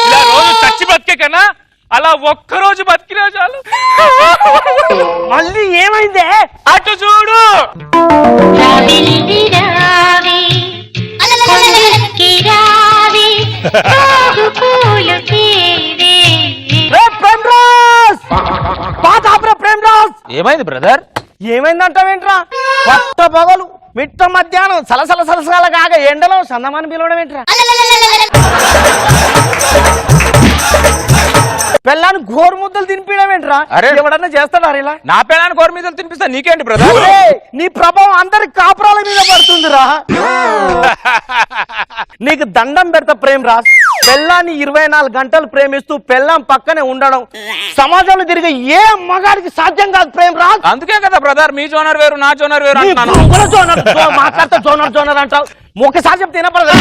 ఇలా రోజు చచ్చి బతికే కన్నా అలా ఒక్కరోజు బతికినా చాలు. మళ్ళీ ఏమైందే? అటు చూడు. ఏమైంది బ్రదర్? ఏమైందంటావేంట్రా? కొత్త పగలు మిట్ట మధ్యాహ్నం సలసల సలసల కాగా ఎండలో సన్నమాని పిలవడం ఏంట్రా? పెళ్ళాన్ని గోరు ముద్దలు తినిపించడం ఏంట్రా? అరే ఎవడన్నా చేస్తాడా ఇలా? నా పెళ్ళాన్ని గోరు మీద తినిపిస్తా నీకేంటి బ్రదర్? నీ ప్రభావం అందరి కాపురాల మీద పడుతుందిరా. నీకు దండం పెడతా ప్రేమ్ రాజ్. పెళ్ళాన్ని 24 గంటలు ప్రేమిస్తూ పెళ్ళాం పక్కనే ఉండడం సమాజంలో తిరిగే ఏ మగాడికి సాధ్యం కాదు ప్రేమ్ రాజ్. అందుకే కదా బ్రదర్ మీ జోనర్ వేరు నా జోనర్ వేరు అంటున్నాను. మాట్లాడితే జోనర్ జోనర్ అంటావు. ఒకసారి చెప్తే వినపడదు.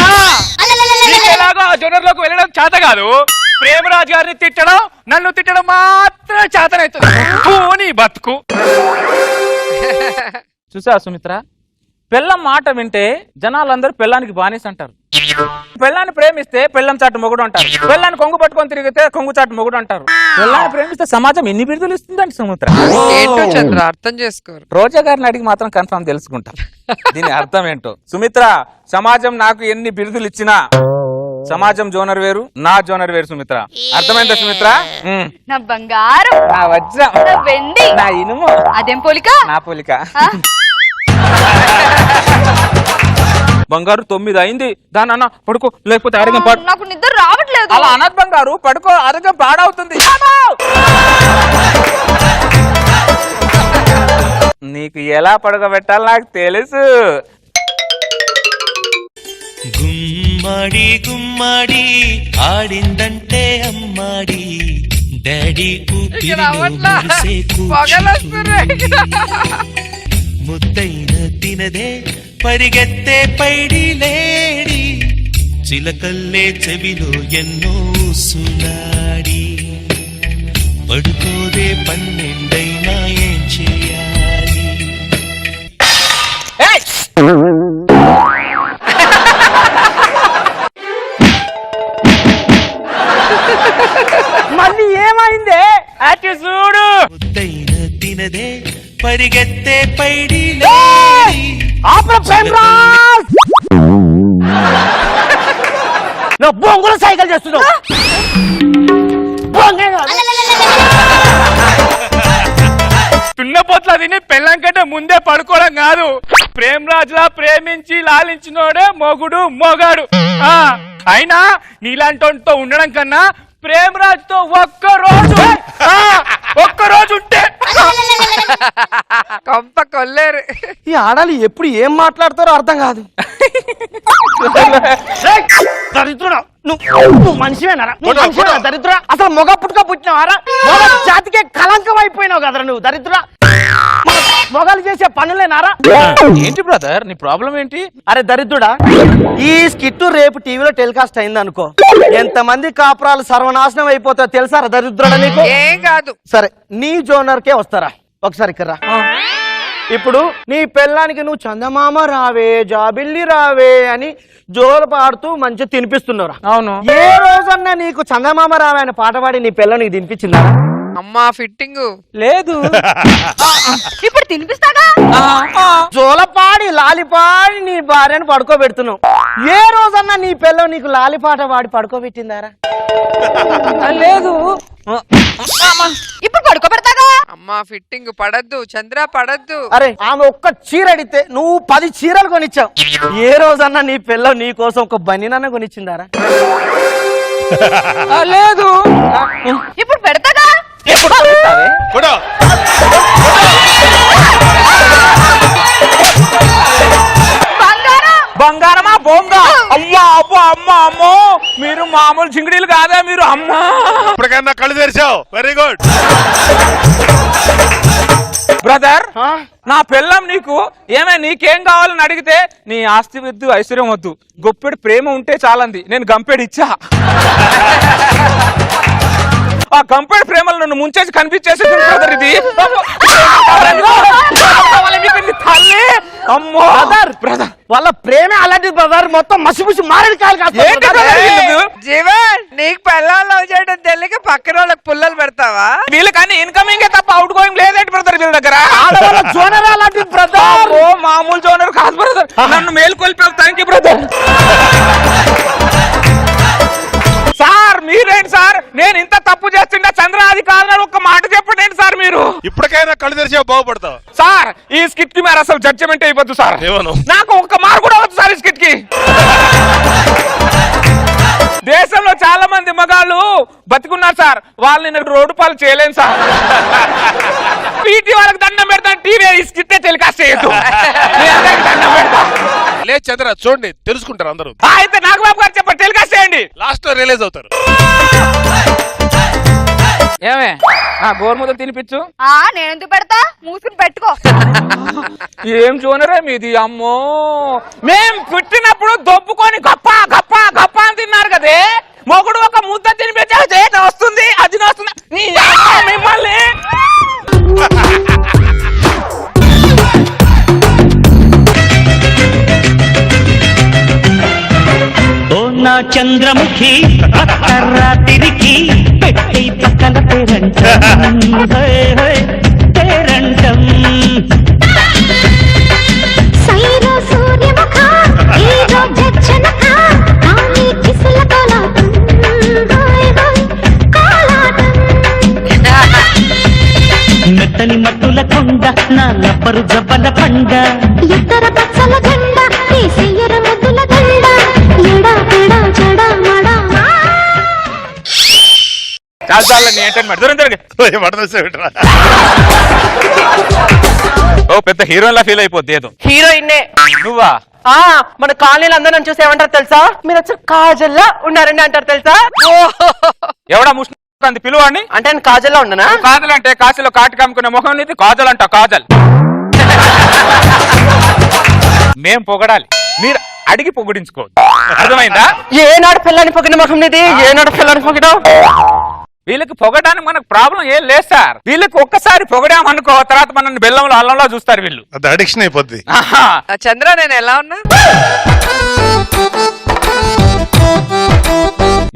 ఎలాగో ఆ జోనర్ లోకి వెళ్ళడం చేత కాదు. ప్రేమరాజ్ గారిని తిట్టడం నన్ను తిట్టడం మాత్రం చేతనవుతుంది. పోనీ బతుకు. చూసా సుమిత్ర, పెళ్ళం మాట వింటే జనాలందరూ పెళ్ళానికి బానిస అంటారు. పెళ్ళాన్ని ప్రేమిస్తే పెళ్ళం చాటు మొగుడు అంటారు. పెళ్ళాన్ని కొంగు పట్టుకొని తిరిగితే కొంగు చాటు మొగుడు అంటారు. పెళ్ళాన్ని ప్రేమిస్తే సమాజం ఎన్ని బిరుదులు ఇస్తుందండి సుమిత్ర? ఏంటో చంద్ర అర్థం చేసుకోరు. రోజా గారిని అడిగి మాత్రం కన్ఫర్మ్ తెలుసుకుంటా దీని అర్థం ఏంటో. సుమిత్ర, సమాజం నాకు ఎన్ని బిరుదులు ఇచ్చినా సమాజం జోనర్ వేరు నా జోనర్ వేరు సుమిత్ర. అర్థమైందా సుమిత్ర? నా బంగారం, నా వజ్రం, నా వెండి, నా ఇనుము. అదేం పోలిక? నా పోలిక. బంగారు 9 అయింది. దాని అన్న పడుకో లేకపోతే ఆరోగ్యం పాడు. నాకు నిద్ర రావట్లేదు. అలా అనద్ బంగారు, పడుకో ఆరోగ్యం పాడవుతుంది. నీకు ఎలా పడుకోబెట్టాలో నాకు తెలుసు. గుమ్మడి గుమ్మడి ఆడిందంటే అమ్మాడి డాడీ ముద్దైన తినదే పరిగెత్తే పైడి లేడి చిలకల్లే చెవిలో ఎన్నో సునాడి పడుకోదే 12 ఏం చేయాలి? మళ్ళీ ఏమైందే? అటు చూడు. ముద్దైన తినదే పరిగెత్తే పైడి బొంగుల సైకిల్ చేస్తున్నావు. తున్నపోట్ల తిని పెళ్ళం కంటే ముందే పడుకోవడం కాదు. ప్రేమరాజులా ప్రేమించి లాలించినోడే మొగుడు మొగాడు. అయినా నీలాంటితో ఉండడం కన్నా ప్రేమరాజుతో ఒక్కరోజు ఉంటే కొంప కొల్లేరు. ఈ ఆడాలి ఎప్పుడు ఏం మాట్లాడతారో అర్థం కాదు. దరిద్రుడా, నువ్వు మనిషివేనారా? దరిద్రుడా, అసలు మొగ పుట్టుక పుట్టినవారా? మొగ జాతికే కలంకం అయిపోయినావు కదరా నువ్వు దరిద్రుడా. మొగలు చేసే పనులేనారా? ఏంటి బ్రదర్ నీ ప్రాబ్లం ఏంటి? అరే దరిద్రుడా, ఈ స్కిట్ రేపు టీవీలో టెలికాస్ట్ అయింది అనుకో, ఎంతమంది కాపురాలు సర్వనాశనం అయిపోతాయో తెలుసారా దరిద్రుడా నీకు? ఏం కాదు. సరే నీ జోనర్కే వస్తారా ఒకసారి ఇక్కడ రా. ఇప్పుడు నీ పెళ్ళానికి నువ్వు చందమామ రావే జాబిల్లి రావే అని జోలు పాడుతూ మంచిగా తినిపిస్తున్నారా? అవును. ఏ రోజన్నా నీకు చందమామ రావే అని పాట పాడి నీ పిల్లని తినిపించిందా? అమ్మా ఫిట్టింగ్ లేదు. ఇప్పుడు తినిపిస్తాగా? జోలపాడి లాలిపాడి నీ భార్యను పడుకోబెడుతున్నావు. ఏ రోజన్నా నీ పిల్ల నీకు లాలిపాట పాడి పడుకోబెట్టిందారా? లేదు. ఇప్పుడు పడుకోబెడతాగా? అమ్మా ఫిట్టింగ్ పడద్దు చంద్ర పడద్దు. అరే ఆమె ఒక్క చీర అడిగితే నువ్వు 10 చీరలు కొనిచ్చావు. ఏ రోజన్నా నీ పిల్ల నీ కోసం ఒక బనీనన్న కొనిచ్చిందారా? లేదు. ఇప్పుడు పెడతాగా? బంగారమా దొంగ అమ్మా అబ్బా అమ్మ అమ్మో మీరు మామూలు చింగిడీలు కాదా మీరు అమ్మా ఇప్పటికైనా కళ్ళు తెరిచావు వెరీ గుడ్ బ్రదర్ నా పిల్లం నీకు నీకేం కావాలని అడిగితే నీ ఆస్తి వద్దు ఐశ్వర్యం వద్దు గొప్పెడు ప్రేమ ఉంటే చాలంది నేను గంపెడు ఇచ్చా ఆ గంపెడు ప్రేమలు నన్ను ముంచేసి కనిపించేసి బ్రదర్ ఇది తల్లి అమ్మో బ్రదర్ వాళ్ళ ప్రేమే అలాంటి బ్రదర్ మొత్తం మసిముసి మారేడుకాయలు జీవన్ నీకు పెళ్ళాలు లవ్ చేయడం తెలియక పక్కన వాళ్ళకి పుల్లలు పెడతావా వీళ్ళకని ఇన్కమింగ్ తప్ప అవుట్ గోయింగ్ లేదంటే బ్రదర్ వీళ్ళ దగ్గర జోనర్ అలాంటి బ్రదర్ మామూలు జోనర్ కాదు బ్రదర్ నన్ను మేలుకొల్పావు థ్యాంక్ యూ బ్రదర్ సార్ మీరేంటి సార్ నేను ఇంత తప్పు చేస్తుండే చంద్ర అది కాదని ఒక్క మాట చెప్పండి సార్ మీరు ఇప్పటికైనా కళ్ళు తెరిచావు బాగుపడతావు సార్ ఈ స్కిట్ కి మీరు అసలు జడ్జిమెంట్ అయిపోద్దు సార్ ఏమను నాకు ఒక్క మార్క్ కూడా వద్దు సార్ ఈ స్కిట్ కి దేశంలో చాలా మంది మగాళ్ళు బతికున్నారు సార్ వాళ్ళని నేను రోడ్డు పాలు చేయలేను సార్ పీటీ వాళ్ళకి దండం పెడతాను టీవీ ఈ స్కిట్ టెలికాస్ట్ చేయొద్దు దండం పెడతా లే చంద్ర చూడండి తెలుసుకుంటారు అందరూ అయితే నాగబాబు గారు చెప్పండి టెలికాస్ట్ చేయండి లాస్ట్ లో రిలీజ్ అవుతారు ఏమే నా గోరుముద్ద తినిపించు నేను ఎందుకు పెడతా మూసుకుని పెట్టుకో ఏం చూనరే మీది అమ్మో మేం పుట్టినప్పుడు దొబ్బుకొని గప్ప గప్ప గప్ప అని తిన్నారు కదే మొగుడు ఒక ముద్ద తినిపించే వస్తుంది అది వస్తుంది మిమ్మల్ని ఓ నా చంద్రముఖి రాత్రికి పెట్టి పక్కల పేరంటం పేరంటం మెత్తని మట్టుల కొండ నా లబ్బరు జబ్బల పండ ఇద్దర పచ్చల జెండ తీసియర ముద్దుల దండ ఎడా పెడా చెడా మడా చాలా నీ ఎంటర్టైన్మెంట్ దూరం తిరగ ఓ పెద్ద హీరోయిన్ లా ఫీల్ అయిపోద్ది ఏదో హీరోయిన్నే నువ్వా మన కాలనీలో అందరూ నన్ను చూసి ఏమంటారు తెలుసా మీరు వచ్చి కాజల్లా ఉన్నారండి అంటారు తెలుసా ఎవడా ముష్టి పిలువాడిని అంటే నేను కాజల్లా ఉండనా కాజల్ అంటే కాశీలో కాటి కమ్ముకునే మొహం నీది కాజల్ అంట కాజల్ మేం పొగడాలి మీరు అడిగి పొగిడించుకోవద్దు అర్థమైందా ఏనాడు పిల్లని పొగిన ముఖం నీది ఏనాడు పిల్లని పొగడం వీళ్ళకి పొగడానికి మనకు ప్రాబ్లం ఏం లేదు సార్ వీళ్ళకి ఒక్కసారి పొగడామనుకో తర్వాత మనల్ని బెల్లంలో అల్లంలో చూస్తారు వీళ్ళు అది అడిక్షన్ అయిపోద్ది చంద్ర నేను ఎలా ఉన్నా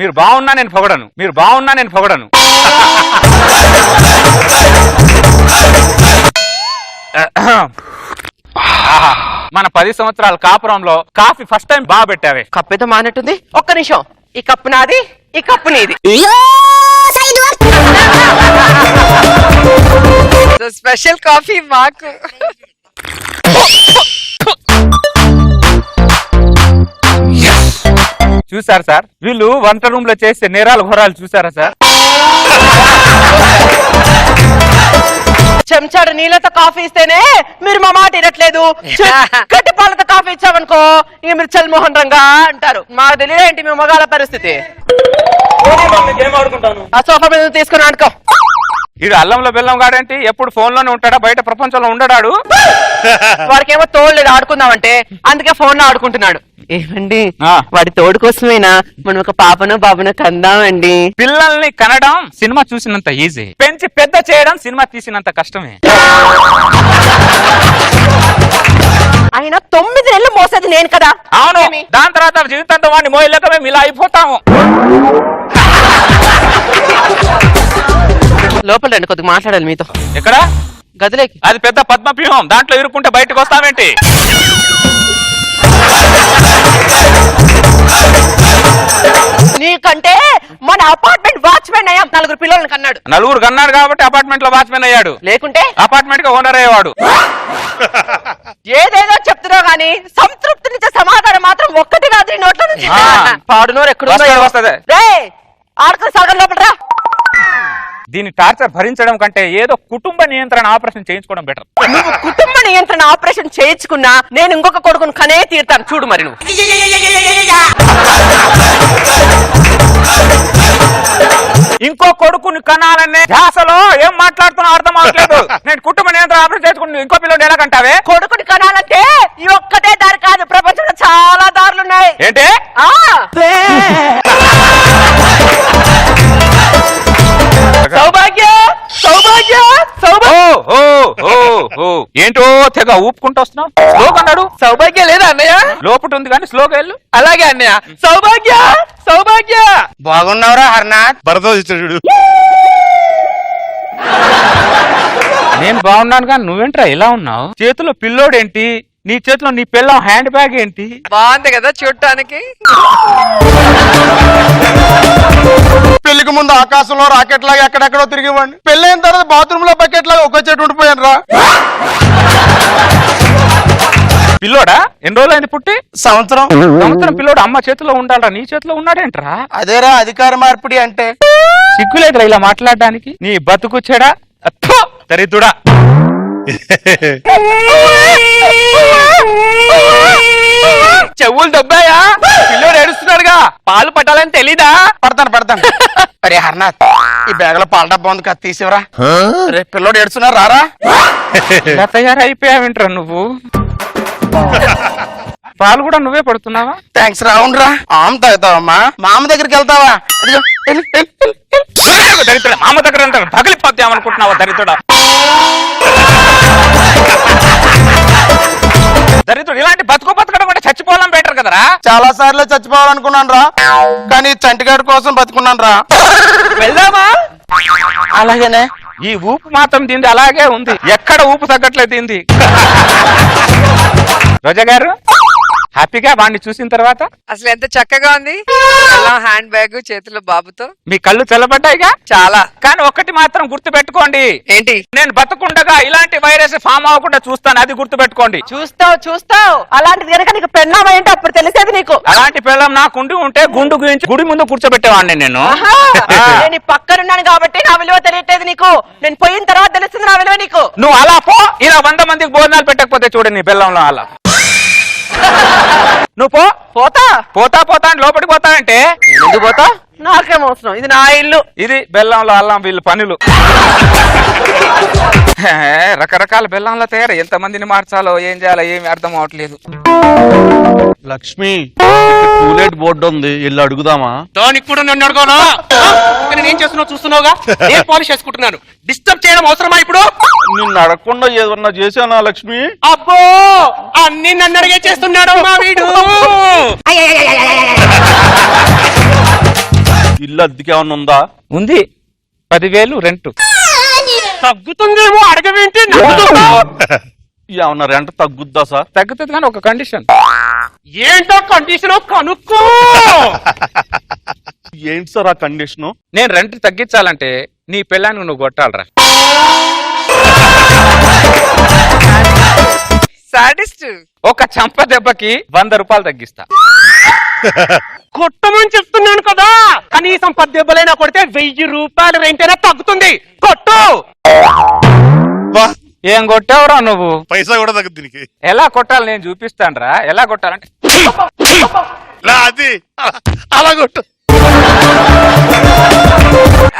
మీరు బాగున్నా నేను పొగడను మీరు బాగున్నా నేను పొగడను మన 10 సంవత్సరాల కాపురంలో కాఫీ ఫస్ట్ టైం బాగా పెట్టావే కప్పేదో మానట్టుంది ఒక్క నిమిషం ఈ కప్పు నాది ఈ కప్పు నీది స్పెషల్ కాఫీ మాకు చూసారు సార్ వీళ్ళు వంట రూమ్ లో చేసే నేరాలు ఘోరాలు చూసారా సార్ చెంచాడు నీళ్ళతో కాఫీ ఇస్తేనే మీరు మా మాట వినట్లేదు గట్టి పాలతో కాఫీ ఇచ్చామనుకో ఇక మీరు చల్మోహన్ రంగా అంటారు మాకు తెలియదు ఏంటి మీ మగాళ్ళ పరిస్థితి ఆ సోఫా మీద తీసుకుని ఆడుకో వీడు అల్లంలో బెల్లం గాడంటే ఎప్పుడు ఫోన్ లోనే ఉంటాడా బయట ప్రపంచంలో ఉండడాడు వాడికేమో తోడలేదు ఆడుకుందామంటే అందుకే ఫోన్ లో ఆడుకుంటున్నాడు ఏమండి వాడి తోడు కోసమేనా మనం ఒక పాపను బాబును కందామండి పిల్లల్ని కనడం సినిమా చూసినంత ఈజీ పెంచి పెద్ద చేయడం సినిమా తీసినంత కష్టమే అయినా 9 నెలలు మోసేది నేను కదా అవును దాని తర్వాత జీవితంతో వాడిని మోయలేక మేము ఇలా అయిపోతాము లోపల రండి కొద్దిగా మాట్లాడాలి మీతో ఎక్కడ గదిలోకి అది పెద్ద పద్మవ్యూహం దాంట్లో ఇరుక్కుంటే బయటకు వస్తామేంటి నీకంటే మన అపార్ట్మెంట్ వాచ్మెన్ అయ్యా 4 పిల్లలను కన్నాడు 4 కన్నాడు కాబట్టి అపార్ట్మెంట్ లో వాచ్మెన్ అయ్యాడు లేకుంటే అపార్ట్మెంట్ గా ఓనర్ అయ్యేవాడు ఏదేదో చెప్తున్నావు గానీ సంతృప్తినిచ్చే సమాధానం మాత్రం ఒక్కటి కాదు నోట్లో నుంచి పాడు నోరు ఎక్కడ వస్తది రే ఆడుకుని సగం లోపల రా. దీని టార్చర్ భరించడం కంటే ఏదో కుటుంబ నియంత్రణ ఆపరేషన్ చేయించుకోవడం బెటర్. నువ్వు కుటుంబ నియంత్రణ ఆపరేషన్ చేయించుకున్నా నేను ఇంకొక కొడుకుని కనే తీరుతాను. చూడు మరి నువ్వు. ఇంకో కొడుకుని కనాలనే ధ్యాసలో ఏం మాట్లాడుతున్నా అర్థం అవట్లేదు. నేను కుటుంబ నియంత్రణ ఆపరేషన్ చేసుకుని ఇంకో పిల్లలు ఎలా కంటావే? కొడుకుని కనాలంటే ఈ ఒక్కటే దారి కాదు, ప్రపంచంలో చాలా దారులు ఉన్నాయి. ఏంటి? సౌభాగ్య సౌభాగ్య ఏంటో తెగ ఊపుకుంటూ వస్తున్నావు. స్లోగా అన్నాడు. సౌభాగ్య లేదా అన్నయ్య? లోపట ఉంది కానీ స్లోగా వెళ్ళు. అలాగే అన్నయ్య. సౌభాగ్య సౌభాగ్య. బాగున్నావురా హర్నాథ్? భరతో చూడు. నేను బాగున్నాను కానీ నువ్వేంట్రా ఇలా ఉన్నావు? చేతిలో పిల్లోడేంటి, నీ చేతిలో నీ పిల్లం హ్యాండ్ బ్యాగ్ ఏంటి? బాగుంది కదా చూడటానికి. పెళ్లికి ముందు ఆకాశంలో రాకెట్ లాగా ఎక్కడెక్కడో తిరిగివ్వండి, పెళ్ళైన తర్వాత బాత్రూమ్ లో బకెట్ లాగా ఒక చెట్టు ఉండిపోయాను రా. పిల్లోడా? ఎన్ని రోజులు అయింది పుట్టి? సంవత్సరం. సంవత్సరం పిల్లోడు అమ్మ చేతిలో ఉండాలరా, నీ చేతిలో ఉన్నాడేంట్రా? అదేరా అధికార మార్పిడి అంటే. సిగ్గులేదురా ఇలా మాట్లాడడానికి? నీ బతుకు చెడా దరిద్రుడా. చెవులు దొబ్బాయా? పిల్లోడు ఏడుస్తున్నాడుగా, పాలు పట్టాలని తెలీదా? పడతాను. అరే హర్నాథ్, ఈ బ్యాగ్ లో పాల డబ్బా ఉంది, కత్తి తీసివరా. రే పిల్లోడు ఏడుస్తున్నారు, రారా. ఇలా తయారైపోయావేంట్రా నువ్వు? పాలు కూడా నువ్వే పడుతున్నావా? థ్యాంక్స్ రా. అవునరా, ఆమె తాగుతావమ్మా, మామ దగ్గరికి వెళ్తావా? దరిద్రుడా, మామ దగ్గర వెళ్తాను పగిలిపోద్దామనుకుంటున్నావా దరిద్రుడా? దరిద్రుడు ఇలాంటి బతకడం అంటే చచ్చిపోవాలని బెటర్ కదరా. చాలా సార్లు చచ్చిపోవాలనుకున్నాను రా, కానీ చంటిగాడి కోసం బతుకున్నాను రా. వెళ్దామా? అలాగేనే. ఈ ఊపు మాత్రం దీంది అలాగే ఉంది, ఎక్కడ ఊపు తగ్గట్లేదు దీంది. రోజా గారు హ్యాపీగా వాడిని చూసిన తర్వాత? అసలు ఎంత చక్కగా ఉంది, హ్యాండ్ బ్యాగ్ చేతిలో బాబుతో. మీ కళ్ళు చల్లబడ్డాయిగా చాలా. కానీ ఒక్కటి మాత్రం గుర్తు పెట్టుకోండి. ఏంటి? నేను బతకుండగా ఇలాంటి వైరస్ ఫామ్ అవ్వకుండా చూస్తాను, అది గుర్తు పెట్టుకోండి. చూస్తావు. అలాంటిది కనుక నీకు పెళ్ళామా ఏంటో అప్పుడు తెలిసేది నీకు. అలాంటి పిల్లం నాకు ఉండి ఉంటే గుండు గురించి గుడి ముందు కూర్చోబెట్టేవాడిని నేను. నేను ఈ పక్కనున్నాను కాబట్టి నా విలువ తెలియట్లేదు నీకు. నేను పోయిన తర్వాత తెలుస్తుంది నా విలువ నీకు. నువ్వు అలా పో, ఇలా 100 మందికి భోజనాలు పెట్టకపోతే చూడండి నీ బెల్లంలో అలా. నువ్వు పోతా అని లోపలికి పోతానంటే ఎందుకు పోతా? నాకేం అవసరం, ఇది నా ఇల్లు. ఇది బెల్లంలో అల్లం వీళ్ళు పనులు. రకరకాల బెల్లంలో తయారు, ఎంత మందిని మార్చాలో ఏం చేయాలో ఏమి అర్థం అవట్లేదు. లక్ష్మి, టూలెట్ బోర్డు ఉంది, వెళ్ళి అడుగుదామా? దానికి కూడా నన్ను అడగానా? నేను ఏం చేస్తున్నావు చూస్తున్నావుగా, నేను పాలిష్ చేసుకుంటున్నాను. డిస్టర్బ్ చేయడం అవసరమా ఇప్పుడు? నిన్ను అడగకుండా ఏదన్నా చేశానా లక్ష్మి? అబ్బో, అన్ని నన్ను అడిగే చేస్తున్నాడు మా వీడు. ఇల్లు అద్దెకి ఏమన్నా ఉందా? ఉంది, 10,000 రెంట్. తగ్గుతుందేమో, అడగవేంటి? ఏమన్నా రెంట్ తగ్గుద్దా సార్? తగ్గుతుంది కానీ ఒక కండిషన్. ఏంటో కండిషన్ కనుక్కో. ఏంటి సార్ ఆ కండిషను? నేను రెంట్ తగ్గించాలంటే నీ పెళ్ళాన్ని నువ్వు కొట్టాలరా. సాడిస్ట్. ఒక చంప దెబ్బకి 100 రూపాయలు తగ్గిస్తా. కొట్టమని చెప్తున్నాను కదా, కనీసం 10 దెబ్బలైనా కొడితే 1000 రూపాయలు రెంట్ అయినా తగ్గుతుంది. కొట్టు. ఏం కొట్టావురా నువ్వు? పైసా కూడా తగ్గుతుంది దీనికి. ఎలా కొట్టాలి నేను చూపిస్తానురా. ఎలా కొట్టాలంటే అది అలా కొట్టు.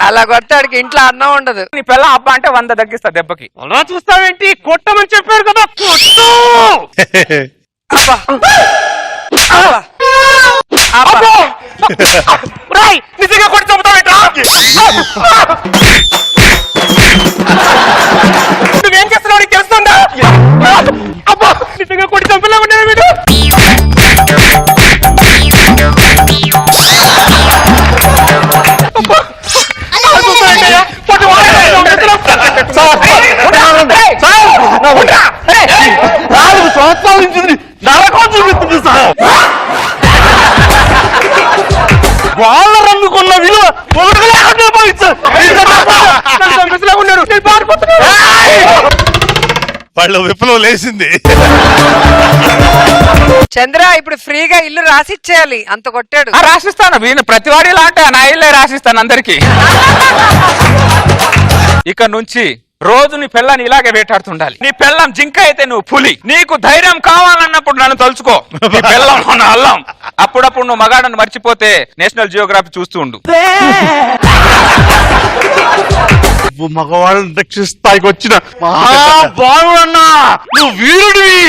అలా కొట్టాడికి ఇంట్లో అన్నం ఉండదు. నీ పిల్ల అబ్బా అంటే 100 తగ్గిస్తా దెబ్బకి. అలా చూస్తావేంటి? కొట్టమని చెప్పారు కదా, కొట్టు. నిజంగా కొట్టి చంపుతావేంట్రా? నువ్వేం చేస్తున్నావు నీకు తెలుస్తుందా? అబ్బా, నిజంగా కొట్టి చంపేలా ఉన్నాడు వీడు. వాళ్ళ రంగుకున్న విలువ వాళ్ళు విప్లవం లేచింది. చంద్ర ఇప్పుడు ఫ్రీగా ఇల్లు రాసిచ్చేయాలి, అంత కొట్టాడు. రాసిస్తాను, వీళ్ళు ప్రతివాడిలా అంటే నా ఇల్లే రాసిస్తాను అందరికి. ఇక నుంచి రోజు నీ పిల్లని ఇలాగే వేటాడుతుండాలి. నీ పిల్లం జింక అయితే నువ్వు పులి. నీకు ధైర్యం కావాలన్నప్పుడు నన్ను తలుచుకో. నీ పిల్లం నా అల్లం. అప్పుడప్పుడు నువ్వు మగాడని మర్చిపోతే నేషనల్ జియోగ్రఫీ చూస్తూ ఉండు. నువ్వు మగవాళ్ళని రక్షిస్తాయికి వచ్చిన బాగున్నా నువ్వు వీరుడివి.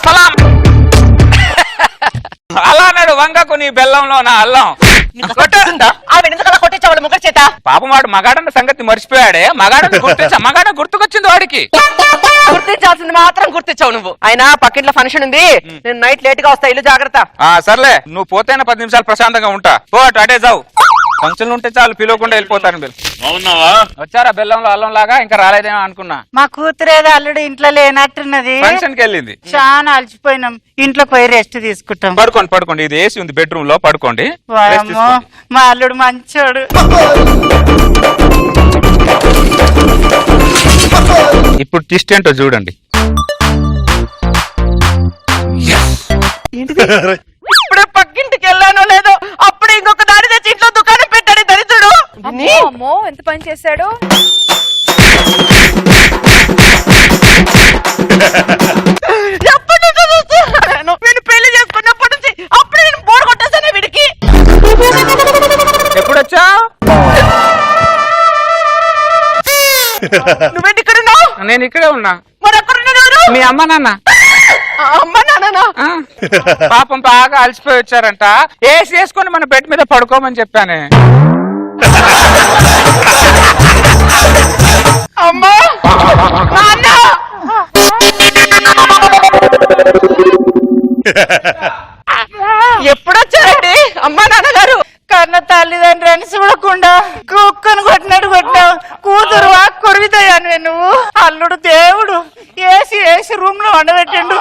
సలాం. అలా అన్నాడు వంగకు నీ బెల్లంలో నా అల్లం. కొట్టించాడు ముగ్గురు చేత. పాపం వాడు మగాడన్న సంగతి మర్చిపోయాడే. మగాడ గుర్తుకొచ్చింది వాడికి. గుర్తించాల్సింది మాత్రం గుర్తించావు నువ్వు. అయినా పక్కింట్లో ఫంక్షన్ ఉంది, నేను నైట్ లేట్ గా వస్తా, ఇల్లు జాగ్రత్త. సర్లే, నువ్వు పోతేనే 10 నిమిషాలు ప్రశాంతంగా ఉంటా. పో అటే జావు. ఫంక్షన్లు ఉంటే చాలు, పిలవకుండా వెళ్ళిపోతాను. అవునావా? వచ్చారా బెల్లంలో అల్లం లాగా? ఇంకా రాలేదేమో అనుకున్నా. మా కూతురేదో అల్లుడు ఇంట్లో లేనట్టున్నది. ఫంక్షన్ కి వెళ్ళింది. చాలా అలసిపోయినాం, ఇంట్లోకి పోయి రెస్ట్ తీసుకుంటాం. పడుకోండి. ఇది ఏసీ ఉంది బెడ్రూమ్ లో, పడుకోండి. వాయమ్మో, మా అల్లుడు మంచోడు. ఇప్పుడు ట్విస్ట్ ఏంటో చూడండి. ఇప్పుడే పక్కింటికి వెళ్ళానో లేదో, అప్పుడే ఇంకొక దారి తెచ్చి ఇంట్లో దుకాణం పెట్టాడు దరిద్రుడు. అమ్మో ఎంత పని చేశాడు. ఎప్పటి నుంచో చూస్తున్నాను, వీడిని పెళ్లి చేసుకున్నప్పటి నుంచి. అప్పుడే నేను బోర్ కొట్టేసాను వీడికి. ఎప్పుడొచ్చా? నువ్వేంటి ఇక్కడ ఉన్నావు? నేను ఇక్కడే ఉన్నా. మరి ఎక్కడున్నారు? మీ అమ్మ నాన్న. అమ్మ నాన్న పాపం బాగా అలసిపోయి వచ్చారంట. ఏసీ వేసుకొని మన బెడ్ మీద పడుకోమని చెప్పానే. అమ్మా నాన్న ఎప్పుడొచ్చారండి అమ్మా నాన్నగారు? కన్న తల్లిదండ్రులని చూడకుండా కుక్కను కొట్టినావు. కూతురు కొరివితాయాను నువ్వు. అల్లుడు దేవుడు ఏసీ రూమ్ లో వండబెట్టిండు.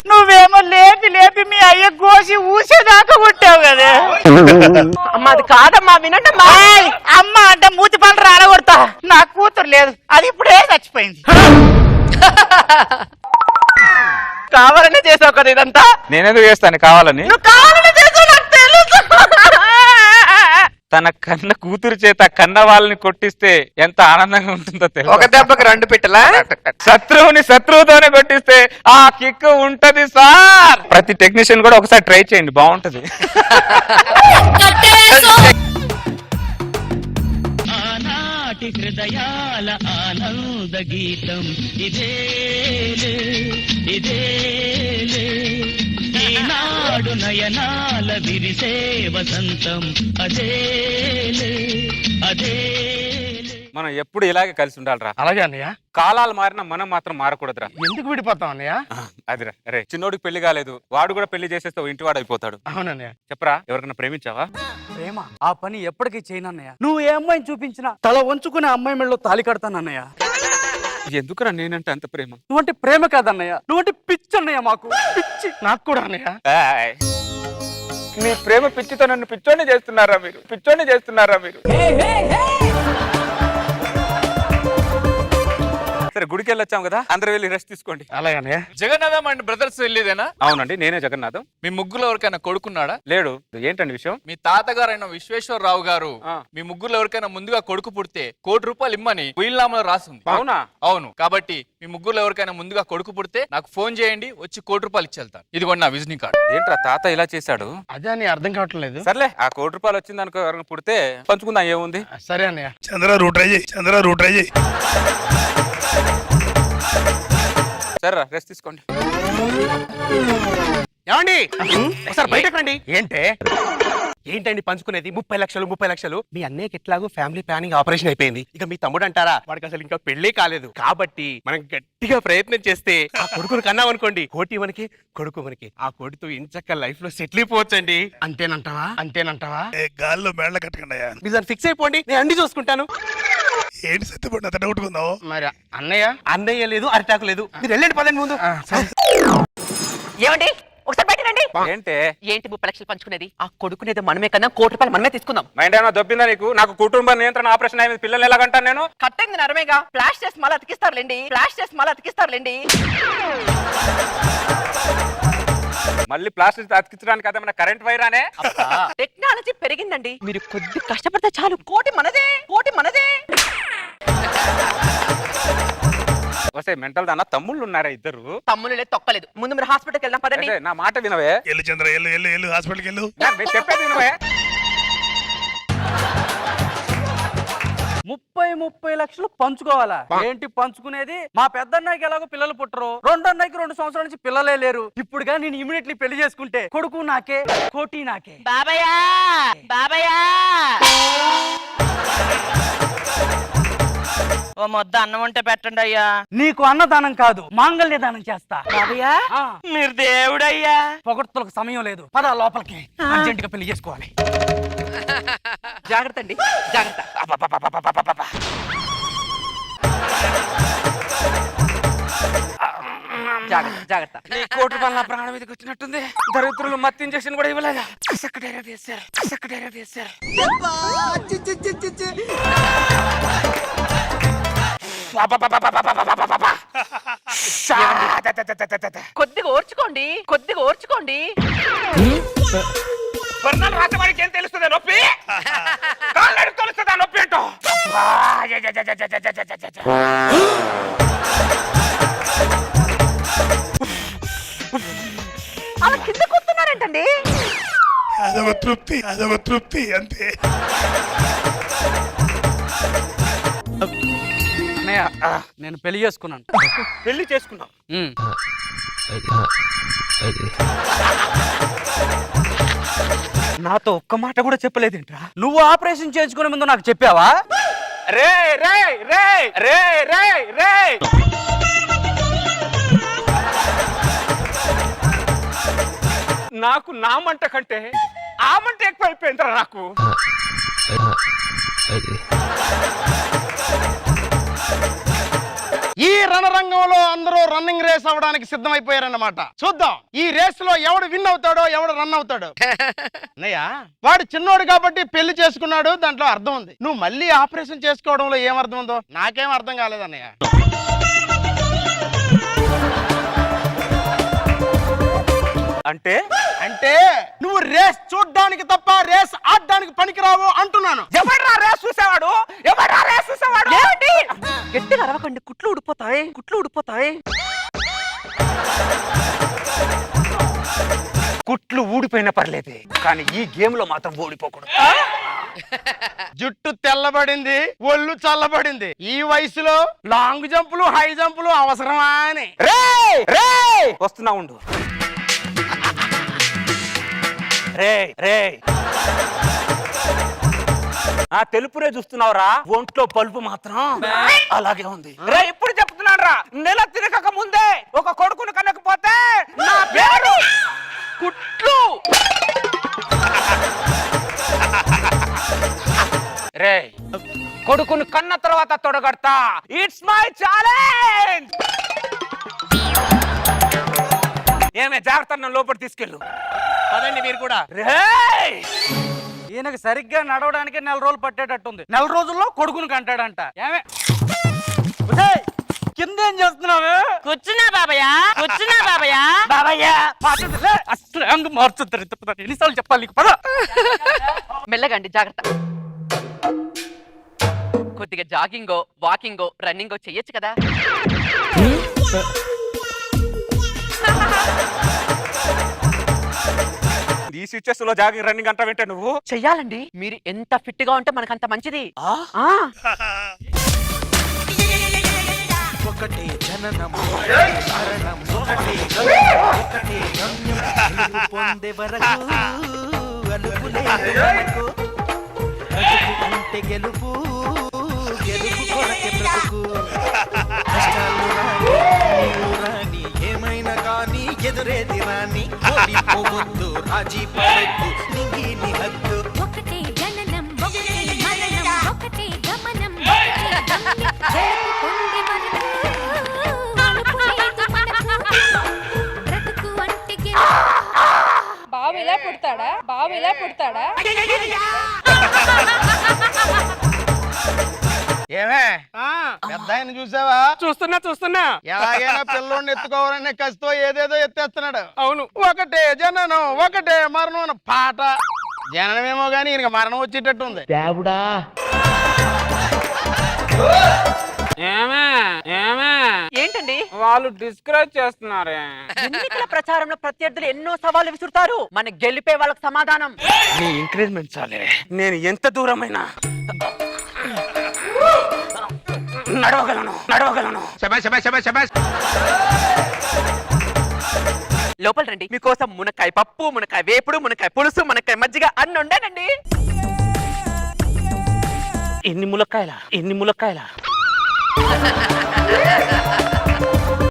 నువ్వేమో లేపి మీ అయ్య కోసి ఊసేదాకా కొట్టావు కదా. అమ్మ అది కాదమ్మా, వినండమ్మా. అమ్మ అంటే మూతి పనులు రాలగొడతా. నా కూతురు లేదు, అది ఇప్పుడే చచ్చిపోయింది. కావాలనే చేసావు కదా ఇదంతా? నేనెందుకు చేస్తాను కావాలని? నువ్వు కావాలనే చేసావు నాకు తెలుసు. తన కన్న కూతురు చేత కన్న వాళ్ళని కొట్టిస్తే ఎంత ఆనందంగా ఉంటుందో తెలుసు. ఒక దెబ్బకి 2 పిట్టలా? శత్రువుని శత్రువుతోనే కొట్టిస్తే ఆ కిక్ ఉంటది సార్. ప్రతి టెక్నీషియన్ కూడా ఒకసారి ట్రై చేయండి, బాగుంటది. ఆనాటి హృదయాల ఆనంద గీతం ఇదేలే ఈనాడు నయనాల విరిసే వసంతం అదేలే. మనం ఎప్పుడు ఇలాగే కలిసి ఉండాలిరా. అలాగే అన్నయ్య. కాలాలు మారినా మనం మాత్రం మారకూడదురా. ఎందుకు విడిపోతాం అన్నయ్య? అదిరా. అరే చిన్నోడికి పెళ్లి కాలేదు, వాడు కూడా పెళ్లి చేసేస్తే ఇంటి వాడు అయిపోతాడు. అవునన్నయ్య. చెప్పరా, ఎవరికైనా ప్రేమించావా? ప్రేమ ఆ పని ఎప్పటికీ చేయనన్నయ్య. నువ్వు ఏ అమ్మాయిని చూపించినా తల వంచుకునే అమ్మాయి మెడలో తాళి కడతానన్నయ్య. ఎందుకురా నేనంటే అంత ప్రేమ? నువ్వంటే ప్రేమ కాదన్నయ్య, నువ్వంటే పిచ్చి అన్నయ్య. మాకు పిచ్చి. నాకు కూడా అన్నయ్య. మీ ప్రేమ పిచ్చితో నన్ను పిచ్చోని చేస్తున్నారా మీరు? సరే గుడికి వెళ్ళొచ్చాం కదా, అందరూ వెళ్ళి రెస్ట్ తీసుకోండి. అలాగనే. జగన్నాథం అండ్ బ్రదర్స్ వెళ్ళేదేనా? అవునండి, నేనే జగన్నాథం. మీ ముగ్గురు ఎవరికైనా కొడుకున్నాడా? లేడు. ఏంటండి విషయం? మీ తాతగారైన విశ్వేశ్వరరావు గారు మీ ముగ్గురు ఎవరికైనా ముందుగా కొడుకు పుడితే ₹1,00,00,000 ఇమ్మని వీలునామాలో రాసింది. అవునా? అవును. కాబట్టి మీ ముగ్గురు ఎవరికైనా ముందుగా కొడుకు పుడితే నాకు ఫోన్ చేయండి, వచ్చి ₹1,00,00,000 ఇచ్చేళ్తాను. ఇదిగోండి నా విజిటింగ్ కార్డు. ఏంట్రా తాత ఇలా చేశాడు? అదే అని అర్థం కావట్లేదు. సర్లే, ఆ ₹1,00,00,000 వచ్చింది అనుకో, ఎవరైనా పుడితే పంచుకుందాం, ఏముంది? సరే అన్నయ్య. చంద్ర రూట్ ట్రై చేయి. సరే రెస్ట్ తీసుకోండి. ఏమండి ఒకసారి బయటకు రండి. ఏంటండి పంచుకునేది? 30 లక్షలు. మీ అన్నయ్యకి ఎట్లాగో ఫ్యామిలీ ప్లానింగ్ ఆపరేషన్ అయిపోయింది. ఇక మీ తమ్ముడు అంటారా, వాడికి అసలు ఇంకా పెళ్లి కాలేదు. కాబట్టి మనం గట్టిగా ప్రయత్నం చేస్తే ఆ కొడుకుని కన్నాం అనుకోండి, కోటి మనకి కొడుకు మనకి. ఆ కొడుకు ఇంచక్క లైఫ్ లో సెటిల్ అయిపోవచ్చండి. అంతేనంటావా? గాల్లో మేళ్ళ కట్టకండి. మీరు దాన్ని ఫిక్స్ అయిపోండి, నేను అన్ని చూసుకుంటాను. ఏంటి సత్యపడి అంత డౌట్ ఉందావు? మరి అన్నయ్య లేదు, అరిటాకు లేదు. మీరు వెళ్ళండి, పదండి ముందు. ఏమండి ఒకసారి బయటనండి. ఏంటి ఏంటి 30 లక్షలు పంచుకునేది? ఆ కొడుకునేదో మనమే కన్నా 1 కోటి రూపాయలు మనమే తీసుకుందాం. మైండ్ ఏమైనా దొబ్బిందా నీకు? నాకు కుటుంబ నియంత్రణ ఆపరేషన్ అయింది, పిల్లల్ని ఎలాగంటాను నేను? కట్టంది నరమేగా, ఫ్లాష్ చేసి మళ్ళీ అతికిస్తారులేండి, ఫ్లాష్ చేసి మళ్ళీ అతికిస్తారులేండి. మళ్ళీ ప్లాస్టిక్ అతికించడానికి అదేమన్నా కరెంట్ వైరానే? టెక్నాలజీ పెరిగిందండి, మీరు కొద్ది కష్టపడితే చాలు, కోటి మనదే, కోటి మనదే. వస్తే మెంటల్ దాన్న తమ్ముళ్ళు ఉన్నారా ఇద్దరు? తమ్ముళ్ళే తొక్కలేదు. ముందు మీరు హాస్పిటల్కి వెళ్దాం పదండి. అదే, నా మాట వినవే. ఎల్లు చంద్ర ఎల్లు హాస్పిటల్కి వెళ్ళు. చెప్పేది వినవే. 30 లక్షలు పంచుకోవాలా? ఏంటి పంచుకునేది? మా పెద్దన్నయ్యకి ఎలాగో పిల్లలు పుట్టరు, రెండో అన్నయ్యకి 2 సంవత్సరాల నుంచి పిల్లలే లేరు. ఇప్పుడుగా నేను ఇమీడియట్లీ పెళ్లి చేసుకుంటే కొడుకు నాకే, కోటి నాకే. బాబయ్యా, బాబయ్యా, ఓ మొద్ద అన్నం ఉంటే పెట్టండి అయ్యా. నీకు అన్నదానం కాదు, మాంగళ్య దానం చేస్తా. బాబయ్యా, మీరు దేవుడయ్యా. పొగడ్తలకు సమయం లేదు, పద లోపలికి, అర్జెంట్ గా పెళ్లి చేసుకోవాలి. జాగ్రత్త అండి, జాగ్రత్త. జాగ్రత్త, జాగ్రత్త. నీ 1 కోటి రూపాయలు నా ప్రాణం మీదకి వచ్చినట్టుంది. దరిద్రులు మత్తు ఇంజక్షన్ కూడా ఇవ్వలేదా? కసక్కడేరా వేశారు, కసక్కడేరా వేశారు. కొద్దిగా ఓర్చుకోండి, కొద్దిగా ఓర్చుకోండి. వర్ణాలు రాసేవాడికి ఏం తెలుస్తుంది నొప్పి? కాళ్ళకి తెలుస్తుందా నొప్పి అంటూ? అలా కింద కూర్చున్నారేంటండి? అదొక తృప్తి అంతే. నేను పెళ్లి చేసుకున్నాను. పెళ్లి చేసుకున్నావు? నాతో ఒక్క మాట కూడా చెప్పలేదేంట్రా? నువ్వు ఆపరేషన్ చేయించుకునే ముందు నాకు చెప్పావా? రే రే రే రే రే రే నాకు నా మంట కంటే ఆ మంట ఎక్కువైపోయిందిరా నాకు. ఈ రణరంగంలో అందరూ రన్నింగ్ రేస్ అవడానికి సిద్ధమైపోయారన్నమాట. చూద్దాం ఈ రేస్ లో ఎవడు విన్ అవుతాడో, ఎవడు రన్ అవుతాడో. అన్నయ్య, వాడు చిన్నోడు కాబట్టి పెళ్లి చేసుకున్నాడు, దాంట్లో అర్థం ఉంది. నువ్వు మళ్ళీ ఆపరేషన్ చేసుకోవడంలో ఏం అర్థం ఉందో నాకేం అర్థం కాలేదన్నయ్య. అంటే అంటే నువ్వు రేస్ చూడ్డానికి తప్ప రేస్ ఆడడానికి పనికిరావు అంటున్నాను. ఎవడ్రా రేస్ చూసేవాడు? ఎవడ్రా రేస్ చూసేవాడు? ఏమండి? గట్టిగా అరవకండి, కుట్లు ఊడిపోతాయి, కుట్లు ఊడిపోతాయి. కుట్లు ఊడిపోయినా పర్లేదే, కానీ ఈ గేమ్ లో మాత్రం ఓడిపోకూడదు. జుట్టు తెల్లబడింది, ఒళ్ళు చల్లబడింది. ఈ వయసులో లాంగ్ జంపులు, హై జంపులు అవసరమా అని. వస్తున్నా ఉండు. రే రే ఆ తెలుపురే చూస్తున్నావురా, ఒంట్లో పలుపు మాత్రం అలాగే ఉంది. రే ఇప్పుడు చెప్తున్నాను రా, నెల తిరగక ముందే ఒక కొడుకును కనకపోతే నా పేరు కుట్లు. రే కొడుకును కన్న తర్వాత తొడగడతా. It's my challenge. ఏమే జాగ్రత్త, నన్ను లోపల తీసుకెళ్ళు. పదండి మీరు కూడా. ఈయనకి సరిగ్గా నడవడానికి 4 రోజులు పట్టేటట్టుంది. 4 రోజుల్లో కొడుకును కంటాడంట. ఏమే కింద ఏం చేస్తున్నావు? కూర్చున్నా బాబయ్యా, కూర్చున్నా బాబయ్యా. బాబయ్యా అసలు మార్చుతారు. ఎన్నిసార్లు చెప్పాలి నీకు? పద. మెల్లగండి, జాగ్రత్త. కొద్దిగా జాగింగో, వాకింగో, రన్నింగో చెయ్యొచ్చు కదా. ఈ సిచ్యువేషన్ లో జాగింగ్ రన్నింగ్ అంటా వింటే నువ్వు చెయ్యాలండి. మీరు ఎంత ఫిట్ గా ఉంటే మనకంత మంచిది. ఒకటే జననం మరణం ఒకటే ఒకటే గమ్యం పొందే వరకు అనుకునేందుకు అంటే గెలుపు గెలుపు కొరకే బ్రతుకు. కష్టాలు రాని ఏమైనా కానీ ఎదురేది రాని ఓడిపోవద్దు, రాజీ పడద్దు, నింగిని హద్దు. ఒకటే జననం ఒకటే మరణం ఒకటే గమనం ఒకటే గమ్యం గెలుపు పొందే వరకు అలుపు లేదు మనకు బ్రతుకు అంటే గెలుపు పుడతాడా? బాబు ఇలా పుడతాడా? ఏమే పెద్ద ఆయన చూసావా? చూస్తున్నా ఎలాగైనా పిల్లోడిని ఎత్తుకోవాలనే కసితో ఏదేదో ఎత్తేస్తున్నాడు. అవును. ఒకటే జననం ఒకటే మరణం అన్న పాట. జననమేమో గానీ ఈయనకి మరణం వచ్చేటట్టు ఉంది. దేవుడా ఏంటండి వాళ్ళు డిస్కరేజ్ చేస్తున్నారే. ఎన్నికల ప్రచారంలో ప్రత్యర్థులు ఎన్నో సవాళ్లు విసురుతారు, మన గెలిపే వాళ్ళకి సమాధానం. నీ ఎంకరేజ్మెంట్ చాలే, నేను ఎంత దూరమైనా నడవగలను. లోపల రండి, మీకోసం మునక్కాయ పప్పు, మునక్కాయ వేపుడు, మునక్కాయ పులుసు, మునక్కాయ మజ్జిగ అన్ని ఉండానండి. ఎన్ని ములక్కాయల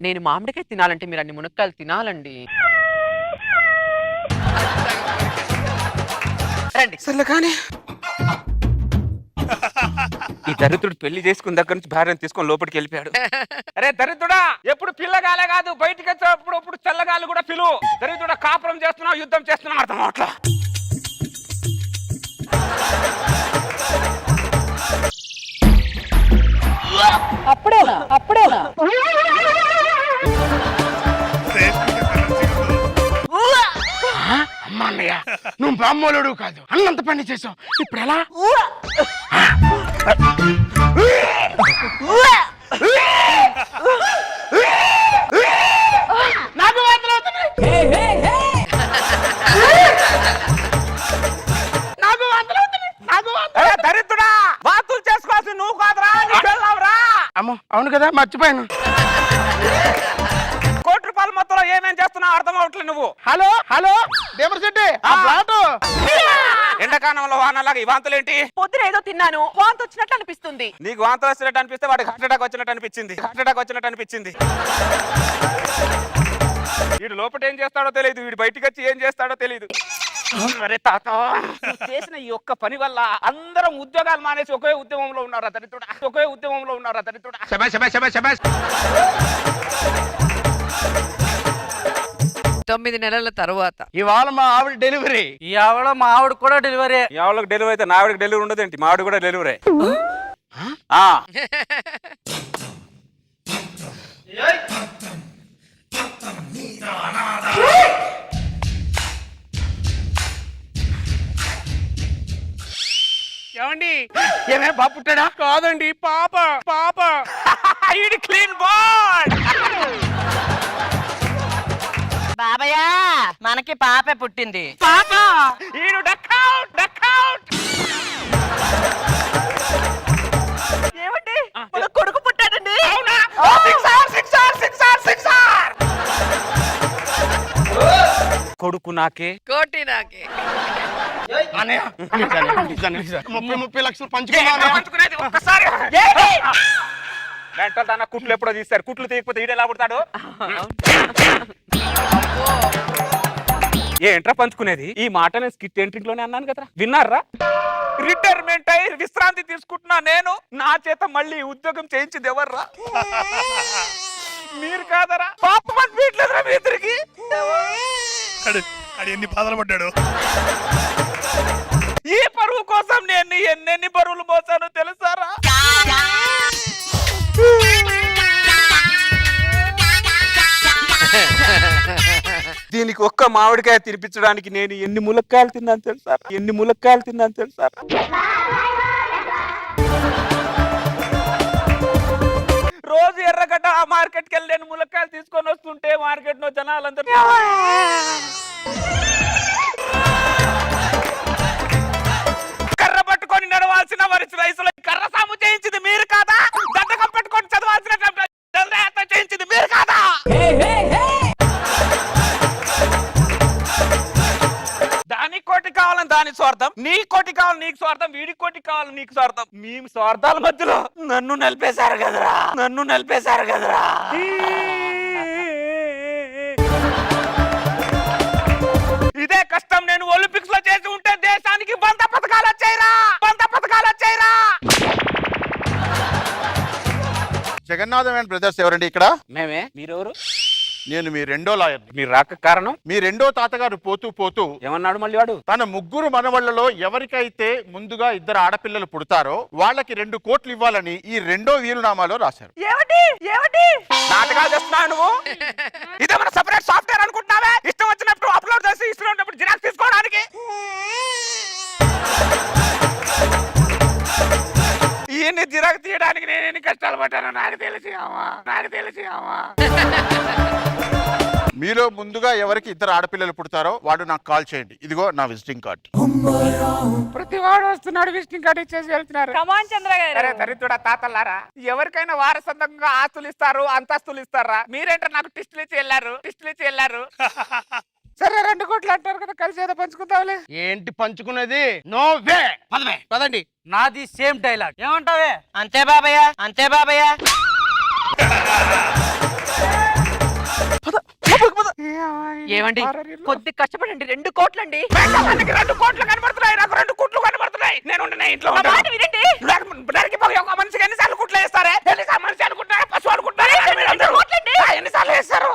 నేను మామిడికాయ తినాలంటే మీరు అన్ని మునక్కాయలు తినాలండి. రండి. కానీ ఈ దరిద్రుడు పెళ్లి చేసుకున్న దగ్గర నుంచి భార్యను తీసుకొని లోపలికి వెళ్ళిపోయాడు. అరే దరిద్రుడా, ఎప్పుడు పిల్లగాలే కాదు, బయటికి వచ్చేటప్పుడు చల్లగాలు కూడా పిలువు. దరిద్రుడా, కాపురం చేస్తున్నావు, యుద్ధం చేస్తున్నావు అర్థం అవట్లా. అప్పుడేనా? అమ్మా అన్నయ్య, నువ్వు బామ్మోలుడు కాదు, అన్నంత పని చేసావు. ఇప్పుడు ఎలా? నాకు వాంతులు అవుతున్నాయి. దరిద్రుడా, వాతులు చేసుకోవాల్సి నువ్వు కాదురా, నీ పెళ్ళాంరా. అమ్మో అవును కదా, మర్చిపోయాను. కోటి రూపాయల మొత్తంలో ఏమేం చేస్తున్నావు అర్థం అవట్లేదు నువ్వు. హలో దేవరశెట్టి, ఆ ప్లాట్ ఎండాకాలంలో వానలాగా ఈ వాంతులేంటి? పొద్దున ఏదో తిన్నాను, వాంతి వచ్చినట్లు అనిపిస్తుంది. నీకు వాంతులు వచ్చినట్టు అనిపిస్తే వాడికి హార్ట్ అటాక్ వచ్చినట్టు అనిపించింది. వీడు లోపల ఏం చేస్తాడో తెలియదు, వీడు బయటికి వచ్చి ఏం చేస్తాడో తెలియదు. అరే తాత, నువ్వు చేసిన ఈ ఒక్క పని వల్ల అందరం ఉద్యోగాలు మానేసి ఒకే ఉద్యమంలో ఉన్నారా దరిద్రుడా. 9 నెలల తరువాత ఇవాళ మా ఆవిడ డెలివరీ. ఈ ఆవిడ మా ఆవిడ కూడా డెలివరీ. ఎవరికి డెలివరీ అయితే నా ఆవిడకి డెలివరీ ఉండదేంటి? మా ఆవిడ కూడా డెలివరీ. ఏమండి? ఏమే బాబు పుట్టాడా? కాదండి, పాప. ఇది క్లీన్ బాల్. బాబయ్య, మనకి పాపే పుట్టింది. ఈడు డక్అవుట్. ఏమండి, మన కొడుకు పుట్టాడండి. కొడుకు నాకే, కోటి నాకే. అన్నయ్య, నిజానే. 30 లక్షలు పంచుకున్నాను. పంచుకునేది ఒక్కసారి. వెంటనే దాన్న కుట్లు ఎప్పుడో తీస్తారు, కుట్లు తీయకపోతే ఈడు ఎలా పుడతాడు? ఏంట్రా పంచుకునేది? ఈ మాట నేను స్కిట్ ఎంట్రింగ్ లోనే అన్నాను కదా, విన్నారా? రిటైర్మెంట్ అయి విశ్రాంతి తీసుకుంటున్నా నేను, నా చేత మళ్ళీ ఉద్యోగం చేయించింది ఎవర్రా? మీరు కాదరా? పాపం అనిపించలేదురా మీ ఇద్దరికి? ఎన్ని బాధలు పడ్డాడు. ఈ పరువు కోసం నేను ఎన్నెన్ని పరువులు మోసానో తెలుసారా? దీనికి ఒక్క మామిడికాయ తినిపించడానికి నేను ఎన్ని ములక్కాయలు తిన్నాను తెలుసారా? రోజు ఎర్రగడ్డ ఆ మార్కెట్కి వెళ్ళి నేను ములక్కాయలు తీసుకొని వస్తుంటే మార్కెట్ లో జనాలందరూ కర్ర పట్టుకొని నడవాల్సిన వయసులో కర్ర సాము చేయించింది మీరు కాదా? గడ్డకం పెట్టుకొని చదవాల్సిన చేయించింది మీరు కాదా? దానికి కోటి కావాలని దాని స్వార్థం, నీ కోటి కావాలి నీకు స్వార్థం, వీడి కోటి కావాలి నీకు స్వార్థం. మీ స్వార్థాల మధ్యలో నన్ను నలిపేశారు కదరా. ఇదే కష్టం నేను ఒలింపిక్స్ లో చేసి ఉంటే దేశానికి 100 పథకాలు వచ్చాయిరా. జగన్నాథం అండ్ బ్రదర్స్ ఎవరండి ఇక్కడ? మేమే. మీరెవరు? నేను మీ రెండో లాయర్. మీరు రాక కారణం మీ రెండో తాతగారు పోతూ పోతూ ఏమన్నాడు మళ్ళీ వాడు? తన ముగ్గురు మనవళ్లలో ఎవరికైతే ముందుగా 2 ఆడపిల్లలు పుడతారో వాళ్ళకి 2 కోట్లు ఇవ్వాలని ఈ రెండో వీలునామాలో రాశారు. ఏమిటి ఏమిటి నాటకాలు చేస్తున్నావు నువ్వు? ఇదేమన్నా సెపరేట్ సాఫ్ట్వేర్ అనుకుంటున్నావా? ఇష్టం వచ్చినప్పుడు అప్లోడ్ చేసి ఇష్టం ఉన్నప్పుడు జిరాక్స్ తీసుకోవడానికి. ఈయన్ని జిరాక్స్ తీయడానికి నేను ఎన్ని కష్టాలు పడ్డానో నాకు తెలిసి అమ్మా. మీలో ముందుగా ఎవరికి 2 ఆడపిల్లలు పుడతారో వాడు నాకు కాల్ చేయండి. ఇదిగో నా విజిటింగ్ కార్డ్. ప్రతి వాడు వస్తున్నాడు, విజిటింగ్ కార్డు ఇచ్చేసి వెళ్తున్నారు. కమాన్ చంద్ర అరే గారు. దరిద్రుడా తాతల్లారా, ఎవరికైనా వారసత్వంగా ఆస్తులు ఇస్తారు, అంతస్తులు ఇస్తారా? మీరేంటారు నాకు టిస్టులు ఇచ్చి వెళ్ళారు. సరే 2 కోట్లు అంటారు కదా, కలిసి ఏదో పంచుకుందాంలే. ఏంటి పంచుకునేది? No way. పదండి. నాది సేమ్ డైలాగ్. ఏమంటావే? అంతే బాబయ్య ఏమండి కొద్ది కష్టపడండి 2 కోట్లండి. నాకు 2 కోట్లు కనబడుతున్నాయి, నాకు 2 కోట్లు కనబడుతున్నాయి. నేను ఇంట్లో ఉంటాను. వినండి నరికి పోయి ఒక మనిషికి ఎన్నిసార్లు